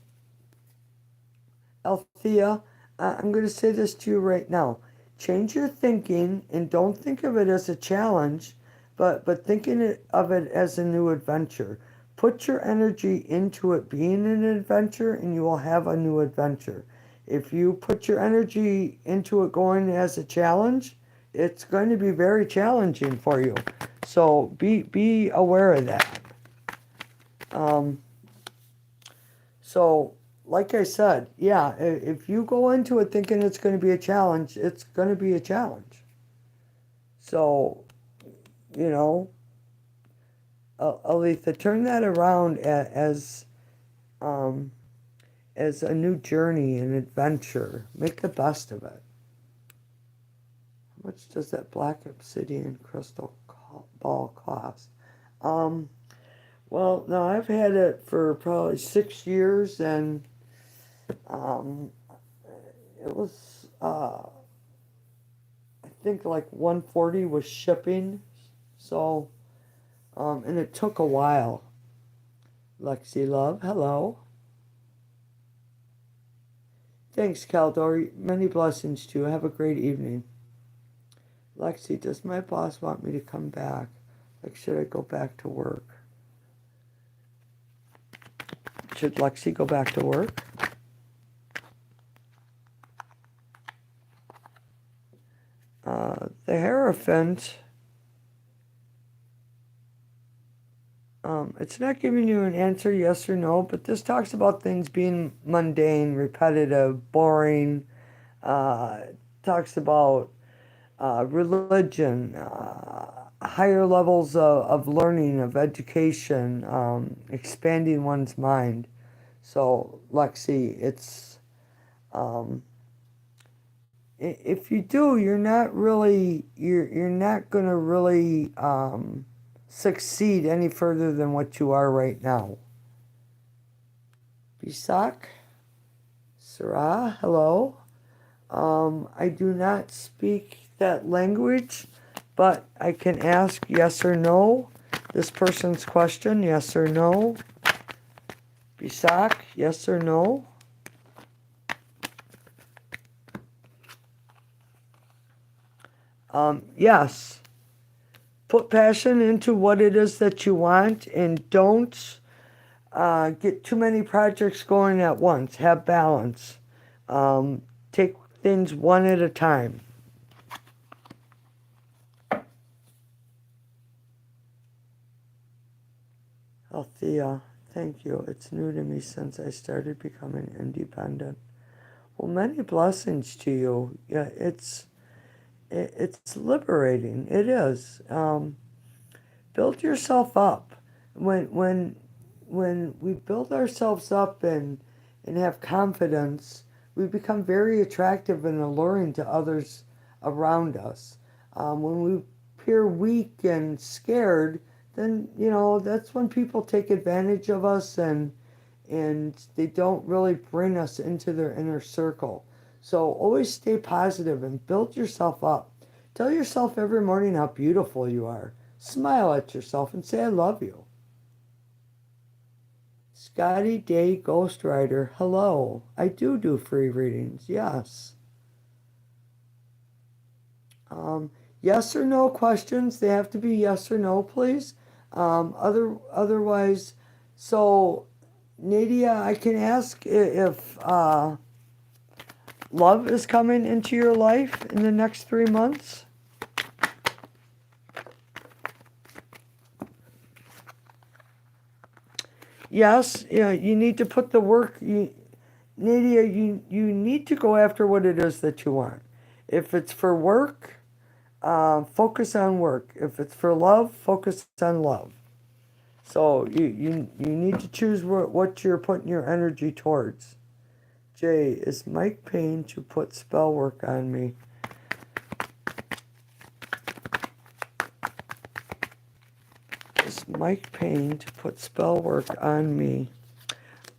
Althea, I'm going to say this to you right now. Change your thinking and don't think of it as a challenge, but thinking of it as a new adventure. Put your energy into it being an adventure and you will have a new adventure. If you put your energy into it going as a challenge, it's going to be very challenging for you. So be aware of that. So, like I said, yeah, if you go into it thinking it's going to be a challenge, it's going to be a challenge. So, you know, Aletha, turn that around as a new journey, an adventure. Make the best of it. How much does that black obsidian crystal ball cost? Well, now I've had it for probably 6 years, and it was I think like 140 was shipping, so and it took a while. Lexi Love, hello. Thanks, Caldor. Many blessings to you. Have a great evening. Lexi, does my boss want me to come back? Like, should I go back to work? Should Lexi go back to work? The Hierophant, it's not giving you an answer, yes or no, but this talks about things being mundane, repetitive, boring. Talks about religion, higher levels of learning, of education, expanding one's mind. So, Lexi, it's if you do, you're not going to really succeed any further than what you are right now. Bisak, Sarah, hello. I do not speak that language, but I can ask yes or no this person's question, yes or no. Bisak, yes or no. Yes. Put passion into what it is that you want, and don't get too many projects going at once. Have balance. Take things one at a time. Althea, thank you. It's new to me since I started becoming independent. Well, many blessings to you. Yeah, it's liberating. It is. Build yourself up. When we build ourselves up and and have confidence, we become very attractive and alluring to others around us. When we appear weak and scared, then that's when people take advantage of us, and they don't really bring us into their inner circle. So always stay positive and build yourself up. Tell yourself every morning how beautiful you are. Smile at yourself and say, I love you. Scotty Day Ghostwriter, hello. I do free readings, yes. Um, yes or no questions. They have to be yes or no, please. Otherwise, so Nadia, I can ask if love is coming into your life in the next 3 months. Yes, yeah, you need to put the work. Nadia, you need to go after what it is that you want. If it's for work, focus on work. If it's for love, focus on love. So you need to choose what you're putting your energy towards. Jay, is Mike paying to put spell work on me? Is Mike paying to put spell work on me?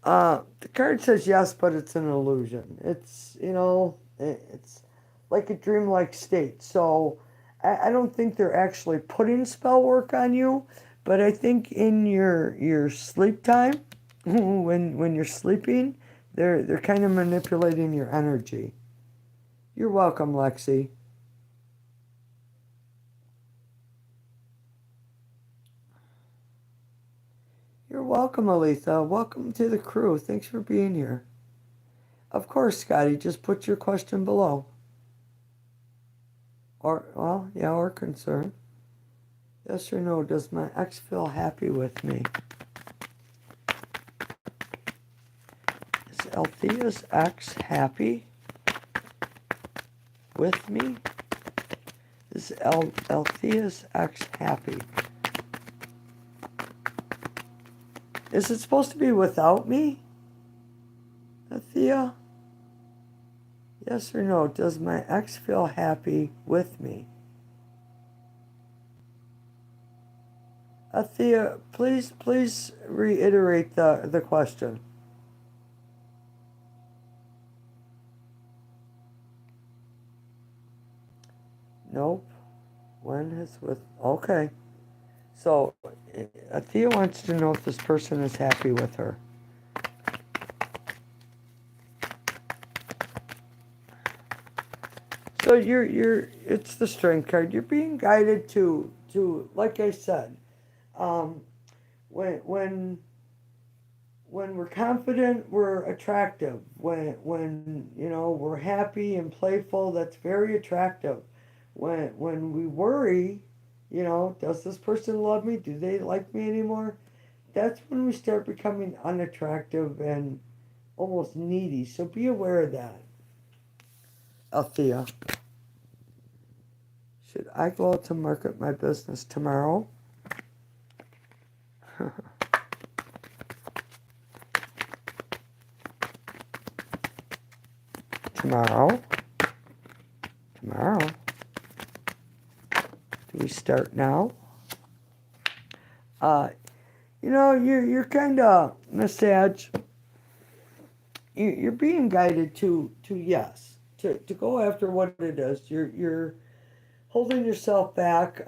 The card says yes, but it's an illusion. It's like a dreamlike state. So I don't think they're actually putting spell work on you, but I think in your sleep time, when you're sleeping, they're kind of manipulating your energy. You're welcome, Lexi. You're welcome, Aletha. Welcome to the crew. Thanks for being here. Of course, Scotty, just put your question below. Or concern. Yes or no, does my ex feel happy with me? Is Althea's ex happy with me? Is Althea's ex happy? Is it supposed to be without me? Althea? Yes or no, does my ex feel happy with me? Althea, please reiterate the question. Nope. When has with... Okay. So, Althea wants to know if this person is happy with her. So it's the strength card. You're being guided to like I said, um, when we're confident, we're attractive. When we're happy and playful, that's very attractive. When we worry, does this person love me? Do they like me anymore? That's when we start becoming unattractive and almost needy. So be aware of that, Althea. Should I go out to market my business tomorrow? Tomorrow? Tomorrow? Do we start now? You're kind of Sag. You're being guided to yes, to go after what it is. You're holding yourself back,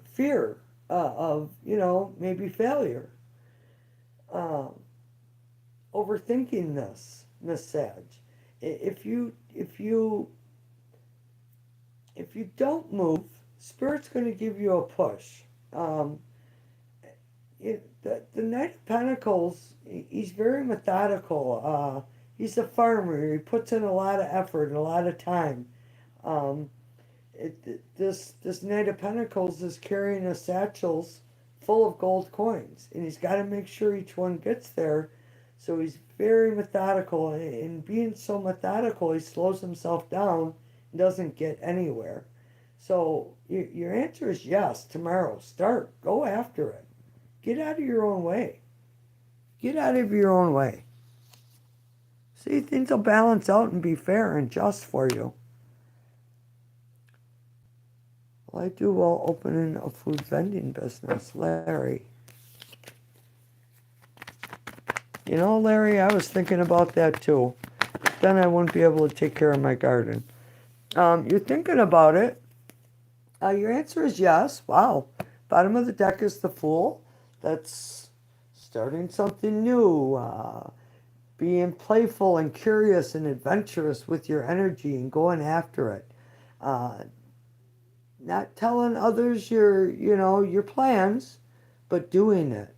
fear of maybe failure, uh, overthinking this, Miss Sag. If you don't move, Spirit's going to give you a push. Um, the Knight of Pentacles, he's very methodical. He's a farmer. He puts in a lot of effort and a lot of time. Um, this Knight of Pentacles is carrying a satchels full of gold coins, and he's got to make sure each one gets there. So he's very methodical, and in being so methodical, he slows himself down and doesn't get anywhere. So your answer is yes. Tomorrow, start. Go after it. Get out of your own way. Get out of your own way. See, things will balance out and be fair and just for you. Well, I do well opening a food vending business, Larry. You know, Larry, I was thinking about that too. Then I wouldn't be able to take care of my garden. You're thinking about it. Your answer is yes. Wow. Bottom of the deck is the Fool. That's starting something new. Being playful and curious and adventurous with your energy and going after it. Not telling others your plans, but doing it.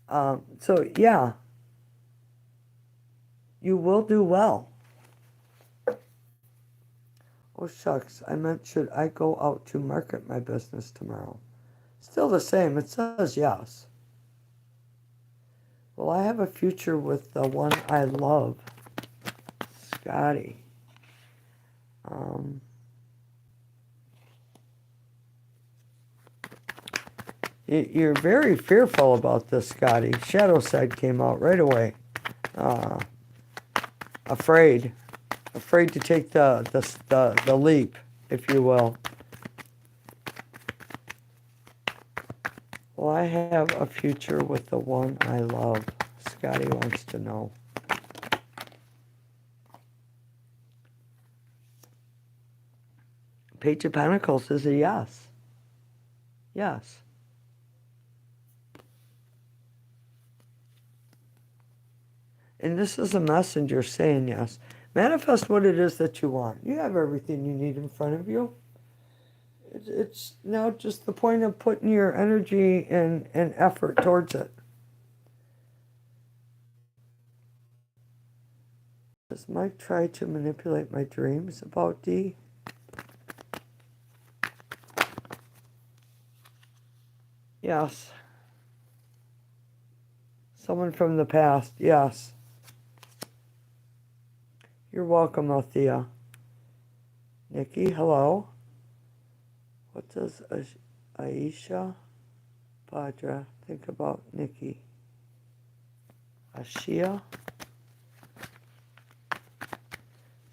So yeah, you will do well. Oh shucks, I meant should I go out to market my business tomorrow? Still the same, it says yes. Well, I have a future with the one I love, Scotty. You're very fearful about this, Scotty. Shadow side came out right away. Afraid to take the leap, if you will. Well, I have a future with the one I love. Scotty wants to know. Page of Pentacles is a yes. Yes. And this is a messenger saying yes. Manifest what it is that you want. You have everything you need in front of you. It's now just the point of putting your energy and effort towards it. Does Mike try to manipulate my dreams about D? Yes. Someone from the past, yes. You're welcome, Althea. Nikki, hello. What does Aisha Badra think about Nikki? Ashia?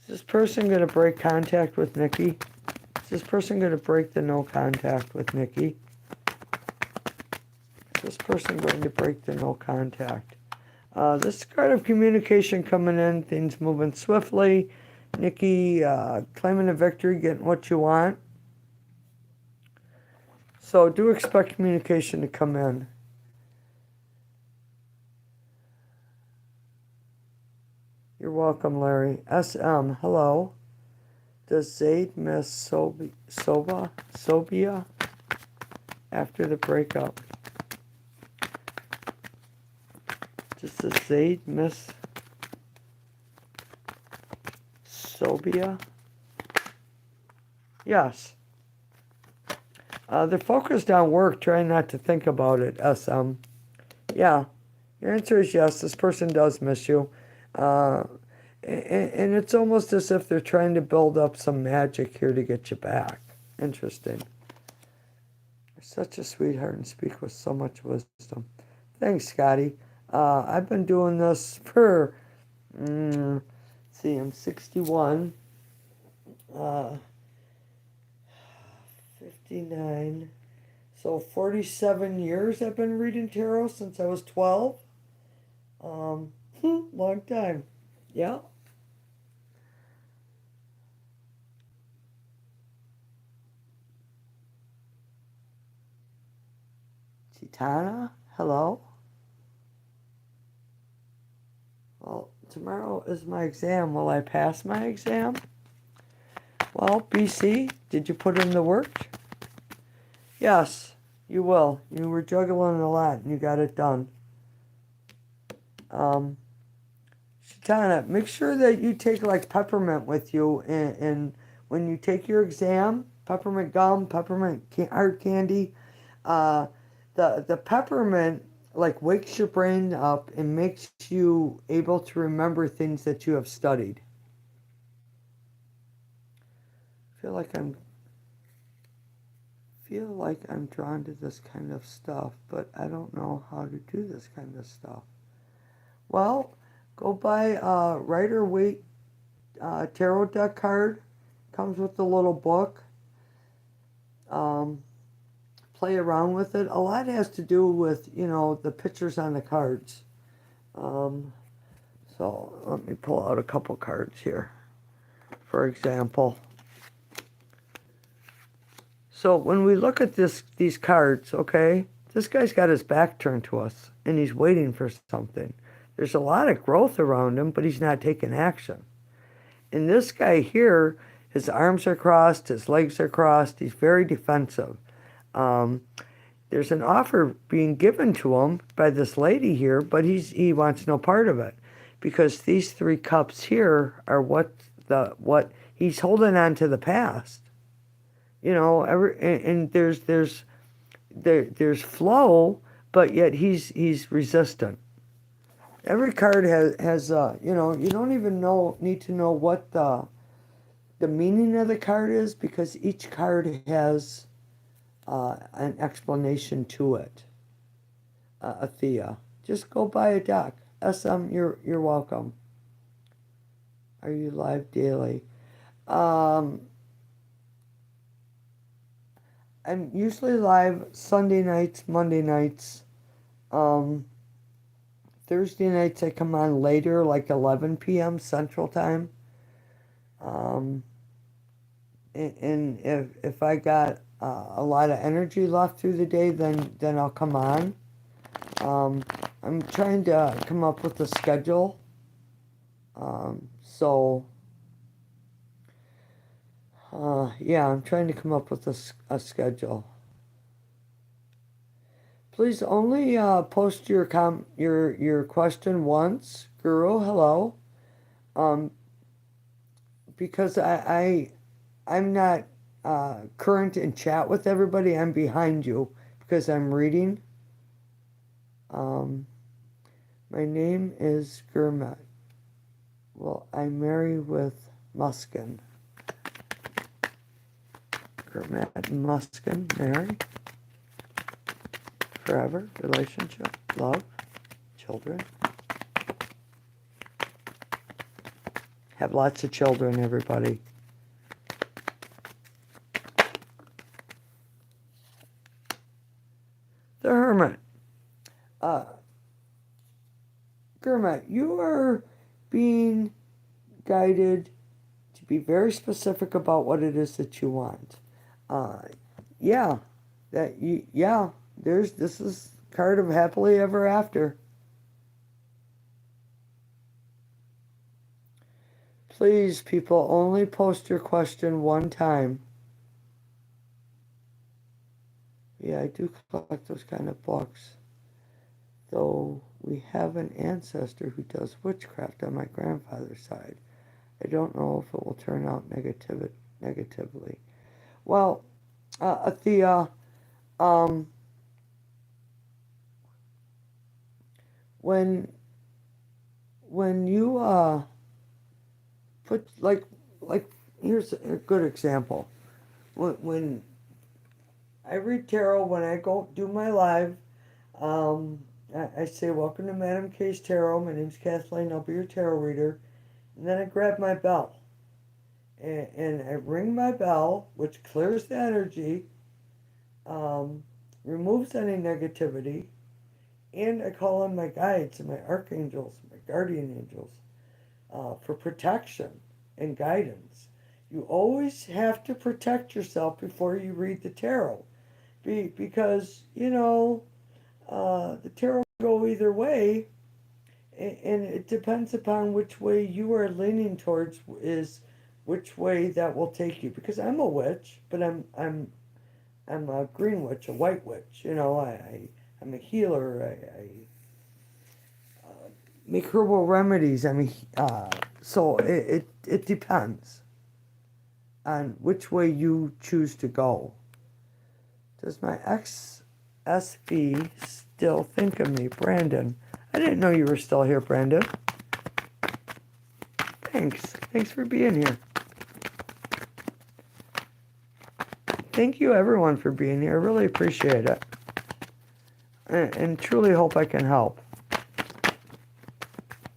Is this person going to break contact with Nikki? Is this person going to break the no contact with Nikki? Is this person going to break the no contact? This card of communication coming in, things moving swiftly. Nikki claiming a victory, getting what you want. So do expect communication to come in. You're welcome, Larry. SM, hello. Does Zaid miss Sobia after the breakup? Does the Zaid miss Sobia? Yes. They're focused on work, trying not to think about it, SM. Yeah, your answer is yes, this person does miss you. And it's almost as if they're trying to build up some magic here to get you back. Interesting. You're such a sweetheart and speak with so much wisdom. Thanks, Scotty. I've been doing this for, let's see, I'm 61. 59. So 47 years I've been reading tarot since I was 12. Long time. Yeah. Chitana, hello. Well, tomorrow is my exam. Will I pass my exam? Well, BC, did you put in the work? Yes, you will. You were juggling a lot and you got it done. Chitana, make sure that you take like peppermint with you and when you take your exam, peppermint gum, peppermint hard candy. The peppermint like wakes your brain up and makes you able to remember things that you have studied. I feel like I'm drawn to this kind of stuff, but I don't know how to do this kind of stuff. Well, Go buy a Rider-Waite tarot deck card. Comes with the little book. Play around with it. A lot has to do with, the pictures on the cards. So let me pull out a couple cards here. For example, so when we look at these cards, okay, this guy's got his back turned to us and he's waiting for something. There's a lot of growth around him, but he's not taking action. And this guy here, his arms are crossed, his legs are crossed, he's very defensive. There's an offer being given to him by this lady here, but he wants no part of it, because these 3 cups here are what he's holding on to the past. And there's flow, but yet he's resistant. Every card has you don't even need to know what the meaning of the card is, because each card has an explanation to it. Athea, just go buy a deck. SM, you're welcome. Are you live daily? I'm usually live Sunday nights, Monday nights. Thursday nights I come on later, like 11 p.m. Central Time. And if I got a lot of energy left through the day, then I'll come on. I'm trying to come up with a schedule. Yeah, I'm trying to come up with a schedule. Please only post your question once, Guru. Hello. Because I'm not current in chat with everybody. I'm behind you because I'm reading. My name is Gurmat. Well, I marry with Muskin. Gurmat and Muskin, marry. Forever, relationship, love, children. Have lots of children, everybody. The Hermit. Gurmat, you are being guided to be very specific about what it is that you want. This is card of happily ever after. Please, people, only post your question one time. Yeah, I do collect those kind of books. Though we have an ancestor who does witchcraft on my grandfather's side. I don't know if it will turn out negatively. Well, Athea, when you put like here's a good example. When I read tarot, when I go do my live, I say, welcome to Madam K's Tarot. My name's Kathleen. I'll be your tarot reader. And then I grab my bell. And I ring my bell, which clears the energy, removes any negativity, and I call on my guides and my archangels, my guardian angels, for protection and guidance. You always have to protect yourself before you read the tarot. Because, the tarot will go either way, and it depends upon which way you are leaning towards is which way that will take you. Because I'm a witch, but I'm a green witch, a white witch. I'm a healer. I make herbal remedies. So it depends on which way you choose to go. Does my ex-SB still think of me? Brandon. I didn't know you were still here, Brandon. Thanks for being here. Thank you, everyone, for being here. I really appreciate it. And truly hope I can help.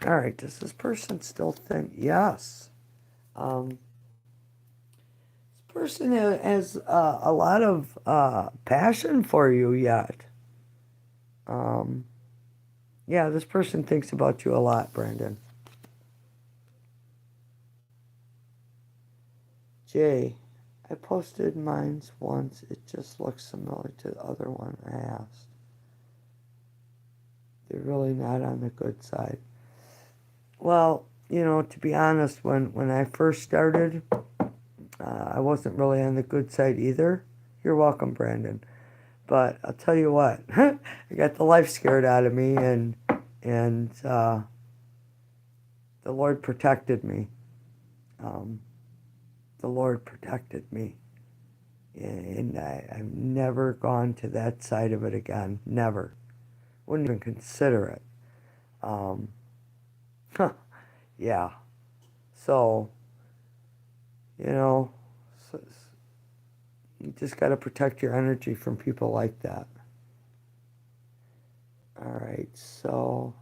All right, does this person still think? Yes. Um, this person has a lot of passion for you yet. Um, yeah, this person thinks about you a lot, Brandon. Jay, I posted mine once. It just looks similar to the other one I asked. They're really not on the good side. Well, to be honest, when I first started, I wasn't really on the good side either. You're welcome, Brandon. But I'll tell you what, I got the life scared out of me, and the Lord protected me. Um, the Lord protected me, and I've never gone to that side of it again. Never. Wouldn't even consider it. Um, yeah. So, you know, so, you just got to protect your energy from people like that. All right, so,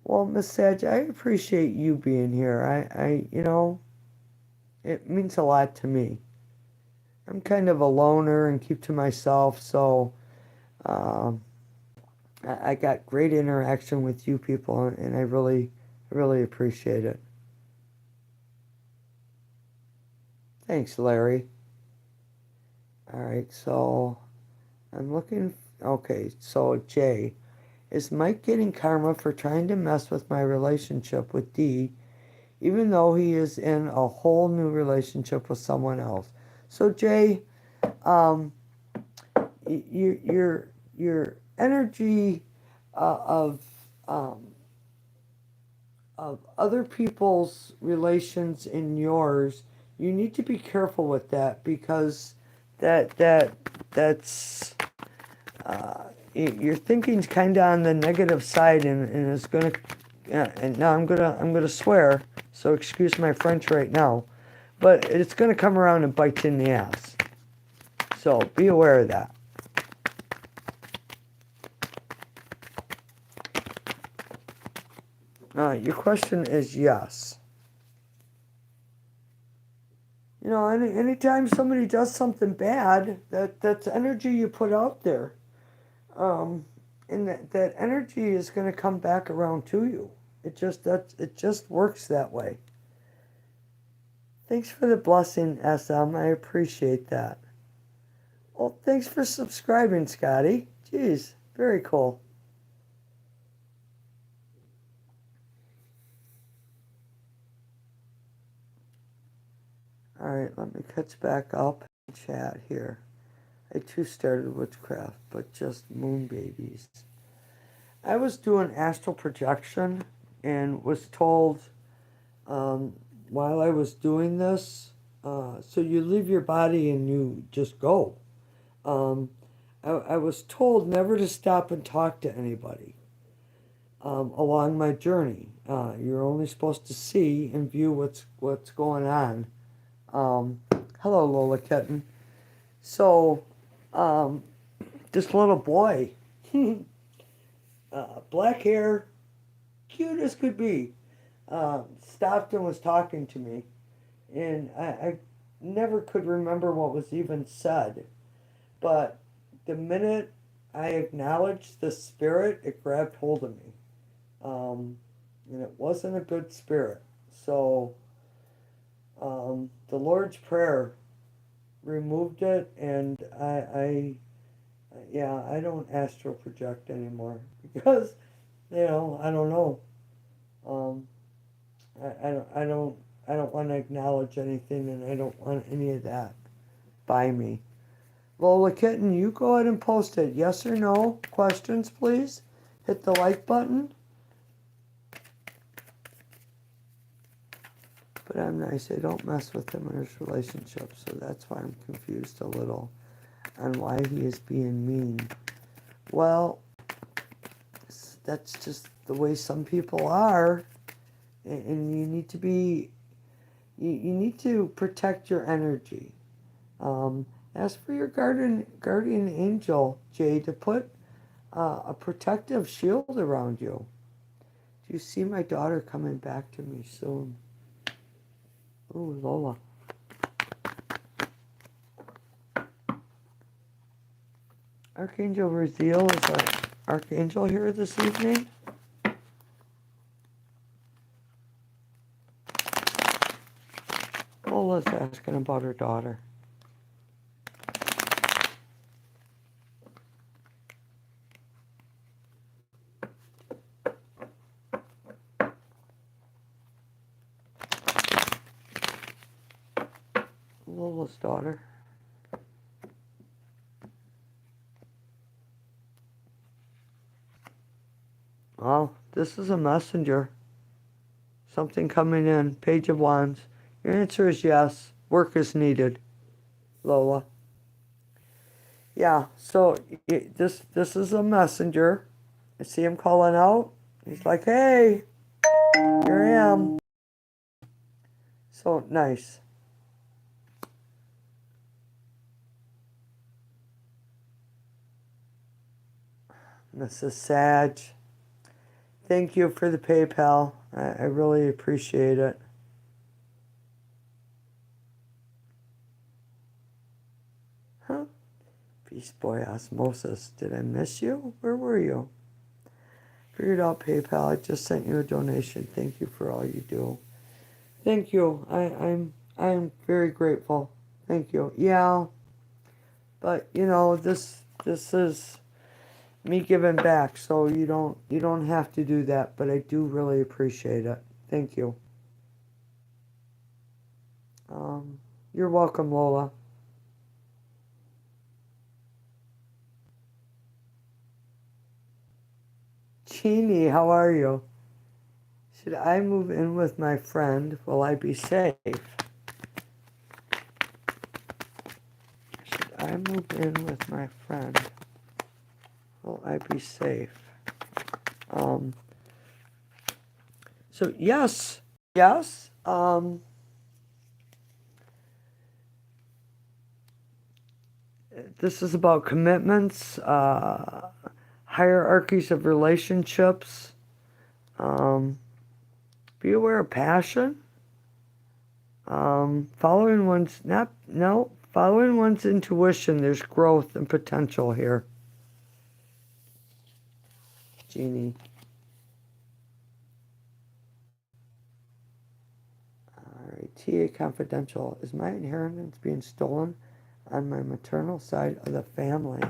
well, Miss Sag, I appreciate you being here. It means a lot to me. I'm kind of a loner and keep to myself, so um, I got great interaction with you people, and I really appreciate it. Thanks, Larry. All right, so I'm looking. Okay, so Jay, is Mike getting karma for trying to mess with my relationship with Dee, even though he is in a whole new relationship with someone else? So Jay, um, your energy of um, of other people's relations in yours, you need to be careful with that because that's your thinking's kind of on the negative side, and it's gonna. And now I'm gonna swear, so excuse my French right now, but it's gonna come around and bite you in the ass. So be aware of that. Your question is yes. Anytime somebody does something bad, that's energy you put out there, um, and that energy is going to come back around to you. It just works that way. Thanks for the blessing, SM. I appreciate that. Well, thanks for subscribing, Scotty. Jeez, very cool. All right, let me catch back up and chat here. I too started witchcraft, but just moon babies. I was doing astral projection and was told um, while I was doing this, so you leave your body and you just go. Um, I was told never to stop and talk to anybody along my journey. You're only supposed to see and view what's going on. Um, Hello, Lola Kitten. So, um, this little boy, black hair, cute as could be, stopped and was talking to me, and I never could remember what was even said, but the minute I acknowledged the spirit, it grabbed hold of me, and it wasn't a good spirit. So the Lord's Prayer removed it, and yeah, I don't astral project anymore because I don't know. Um, I don't want to acknowledge anything, and I don't want any of that by me. Lola Kitten, you go ahead and post it. Yes or no questions, please. Hit the like button. But I'm nice. I don't mess with him in his relationship, so that's why I'm confused a little on why he is being mean. Well, that's just the way some people are, and you need to be. You need to protect your energy. Ask for your guardian angel, Jay, to put a protective shield around you. Do you see my daughter coming back to me soon. Ooh, Lola. Archangel Raziel, is our archangel here this evening? Lola's asking about her daughter. Lola's daughter. Well, this is a messenger. Something coming in. Page of Wands. Your answer is yes. Work is needed, Lola. Yeah, so this is a messenger. I see him calling out. He's like, hey, here I am. So nice. Mrs. Sag, thank you for the PayPal. I really appreciate it. Huh? Beast Boy Osmosis, did I miss you? Where were you? Figured out PayPal. I just sent you a donation. Thank you for all you do. Thank you. I'm very grateful. Thank you. Yeah, but you know this is me giving back, so you don't have to do that, but I do really appreciate it. Thank you. You're welcome, Lola. Jeannie, how are you? Should I move in with my friend? Will I be safe? Should I move in with my friend? Will I be safe? So yes. This is about commitments, hierarchies of relationships. Be aware of passion. Following one's intuition. There's growth and potential here. Jeannie. Alright, TA Confidential. Is my inheritance being stolen on my maternal side of the family?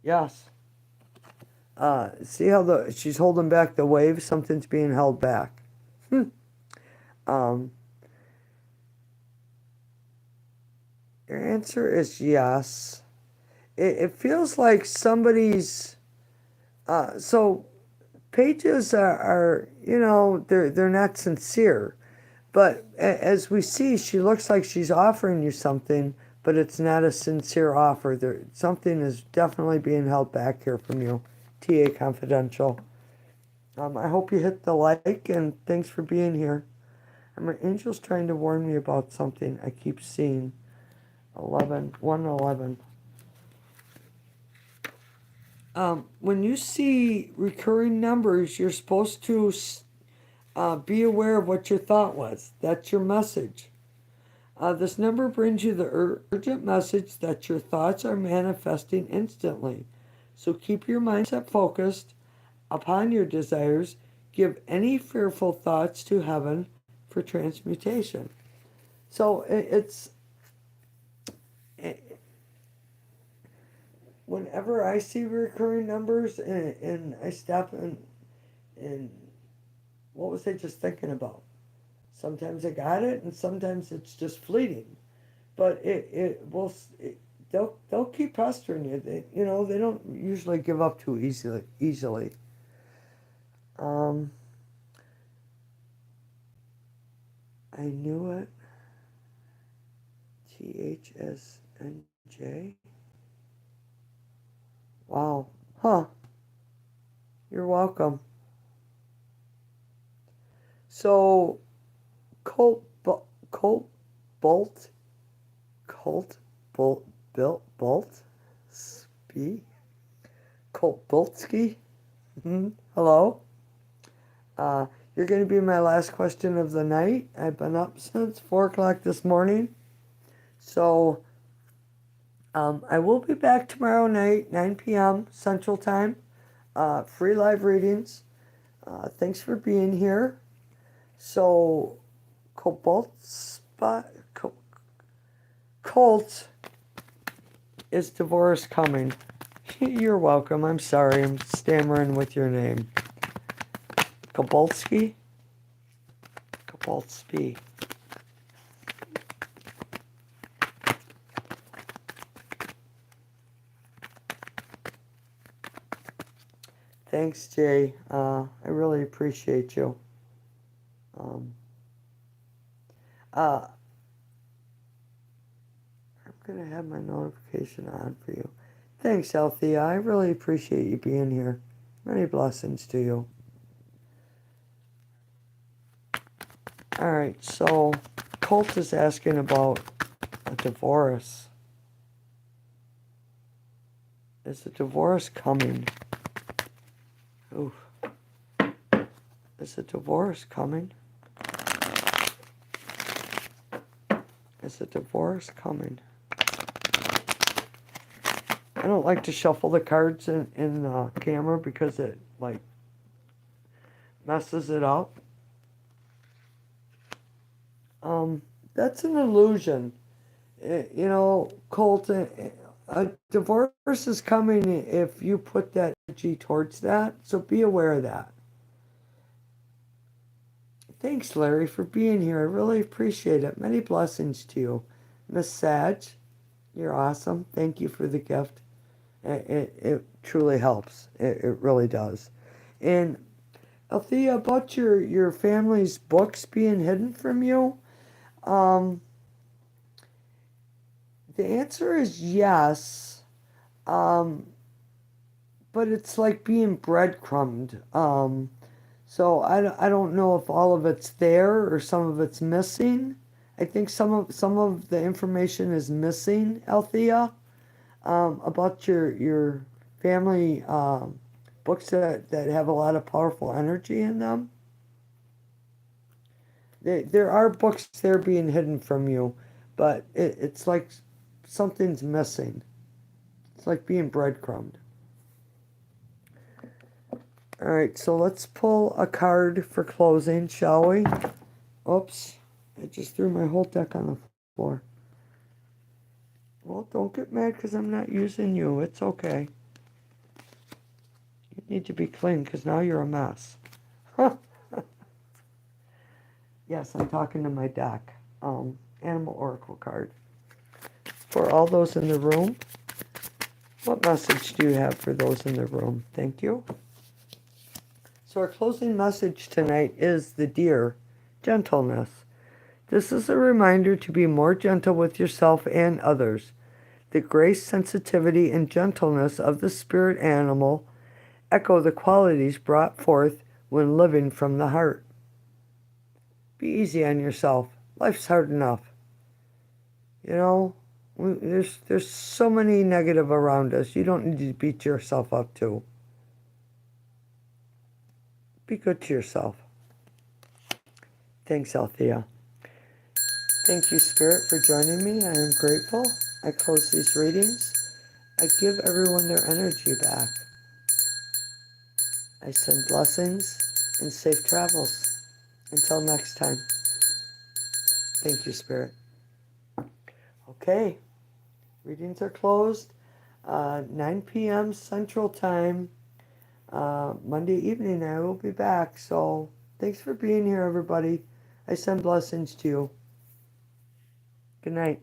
Yes. See how she's holding back the wave? Something's being held back. Your answer is yes. It feels like somebody's... so pages are they're not sincere. But as we see, she looks like she's offering you something, but it's not a sincere offer. Something is definitely being held back here from you. TA Confidential. I hope you hit the like, and thanks for being here. And my angel's trying to warn me about something I keep seeing. 111. When you see recurring numbers, you're supposed to be aware of what your thought was. That's your message. This number brings you the urgent message that your thoughts are manifesting instantly. So keep your mindset focused upon your desires. Give any fearful thoughts to heaven for transmutation. So whenever I see recurring numbers and I stop and what was I just thinking about? Sometimes I got it, and sometimes it's just fleeting. But they'll keep pestering you. They don't usually give up too easily. I knew it. THSNJ. Wow. Huh. You're welcome. So, Colt, Colt, Bolt, Colt, Bolt, Bolt, Spee, Colt Boltsky. Hello. Uh, you're going to be my last question of the night. I've been up since 4 o'clock this morning. So, I will be back tomorrow night, 9 p.m. Central Time. Free live readings. Thanks for being here. So, Colt is divorce coming. You're welcome. I'm sorry. I'm stammering with your name. Kobolsky? Kobolsky. Thanks, Jay. I really appreciate you. I'm going to have my notification on for you. Thanks, Althea. I really appreciate you being here. Many blessings to you. All right, so Colt is asking about a divorce. Is a divorce coming? Oof. Is a divorce coming? Is a divorce coming? I don't like to shuffle the cards in the camera because it, like, messes it up. That's an illusion. You know, Colt, a divorce is coming if you put that energy towards that, so be aware of that. Thanks, Larry, for being here. I really appreciate it. Many blessings to you. Miss Sag, you're awesome. Thank you for the gift. It truly helps. It really does. And Althea, about your family's books being hidden from you, the answer is yes. But it's like being breadcrumbed. So I don't know if all of it's there or some of it's missing. I think some of the information is missing, Althea, about your family books that have a lot of powerful energy in them. There are books there being hidden from you, but it's like something's missing. It's like being breadcrumbed. All right, so let's pull a card for closing, shall we? Oops, I just threw my whole deck on the floor. Well, don't get mad because I'm not using you. It's okay. You need to be clean because now you're a mess. Yes, I'm talking to my deck. Animal Oracle card. For all those in the room, what message do you have for those in the room? Thank you. So our closing message tonight is the deer, gentleness. This is a reminder to be more gentle with yourself and others. The grace, sensitivity, and gentleness of the spirit animal echo the qualities brought forth when living from the heart. Be easy on yourself. Life's hard enough. You know, there's so many negative around us. You don't need to beat yourself up too. Be good to yourself. Thanks, Althea. Thank you, Spirit, for joining me. I am grateful. I close these readings. I give everyone their energy back. I send blessings and safe travels. Until next time. Thank you, Spirit. Okay. Readings are closed. 9 p.m. Central Time. Monday evening, I will be back. So, thanks for being here, everybody. I send blessings to you. Good night.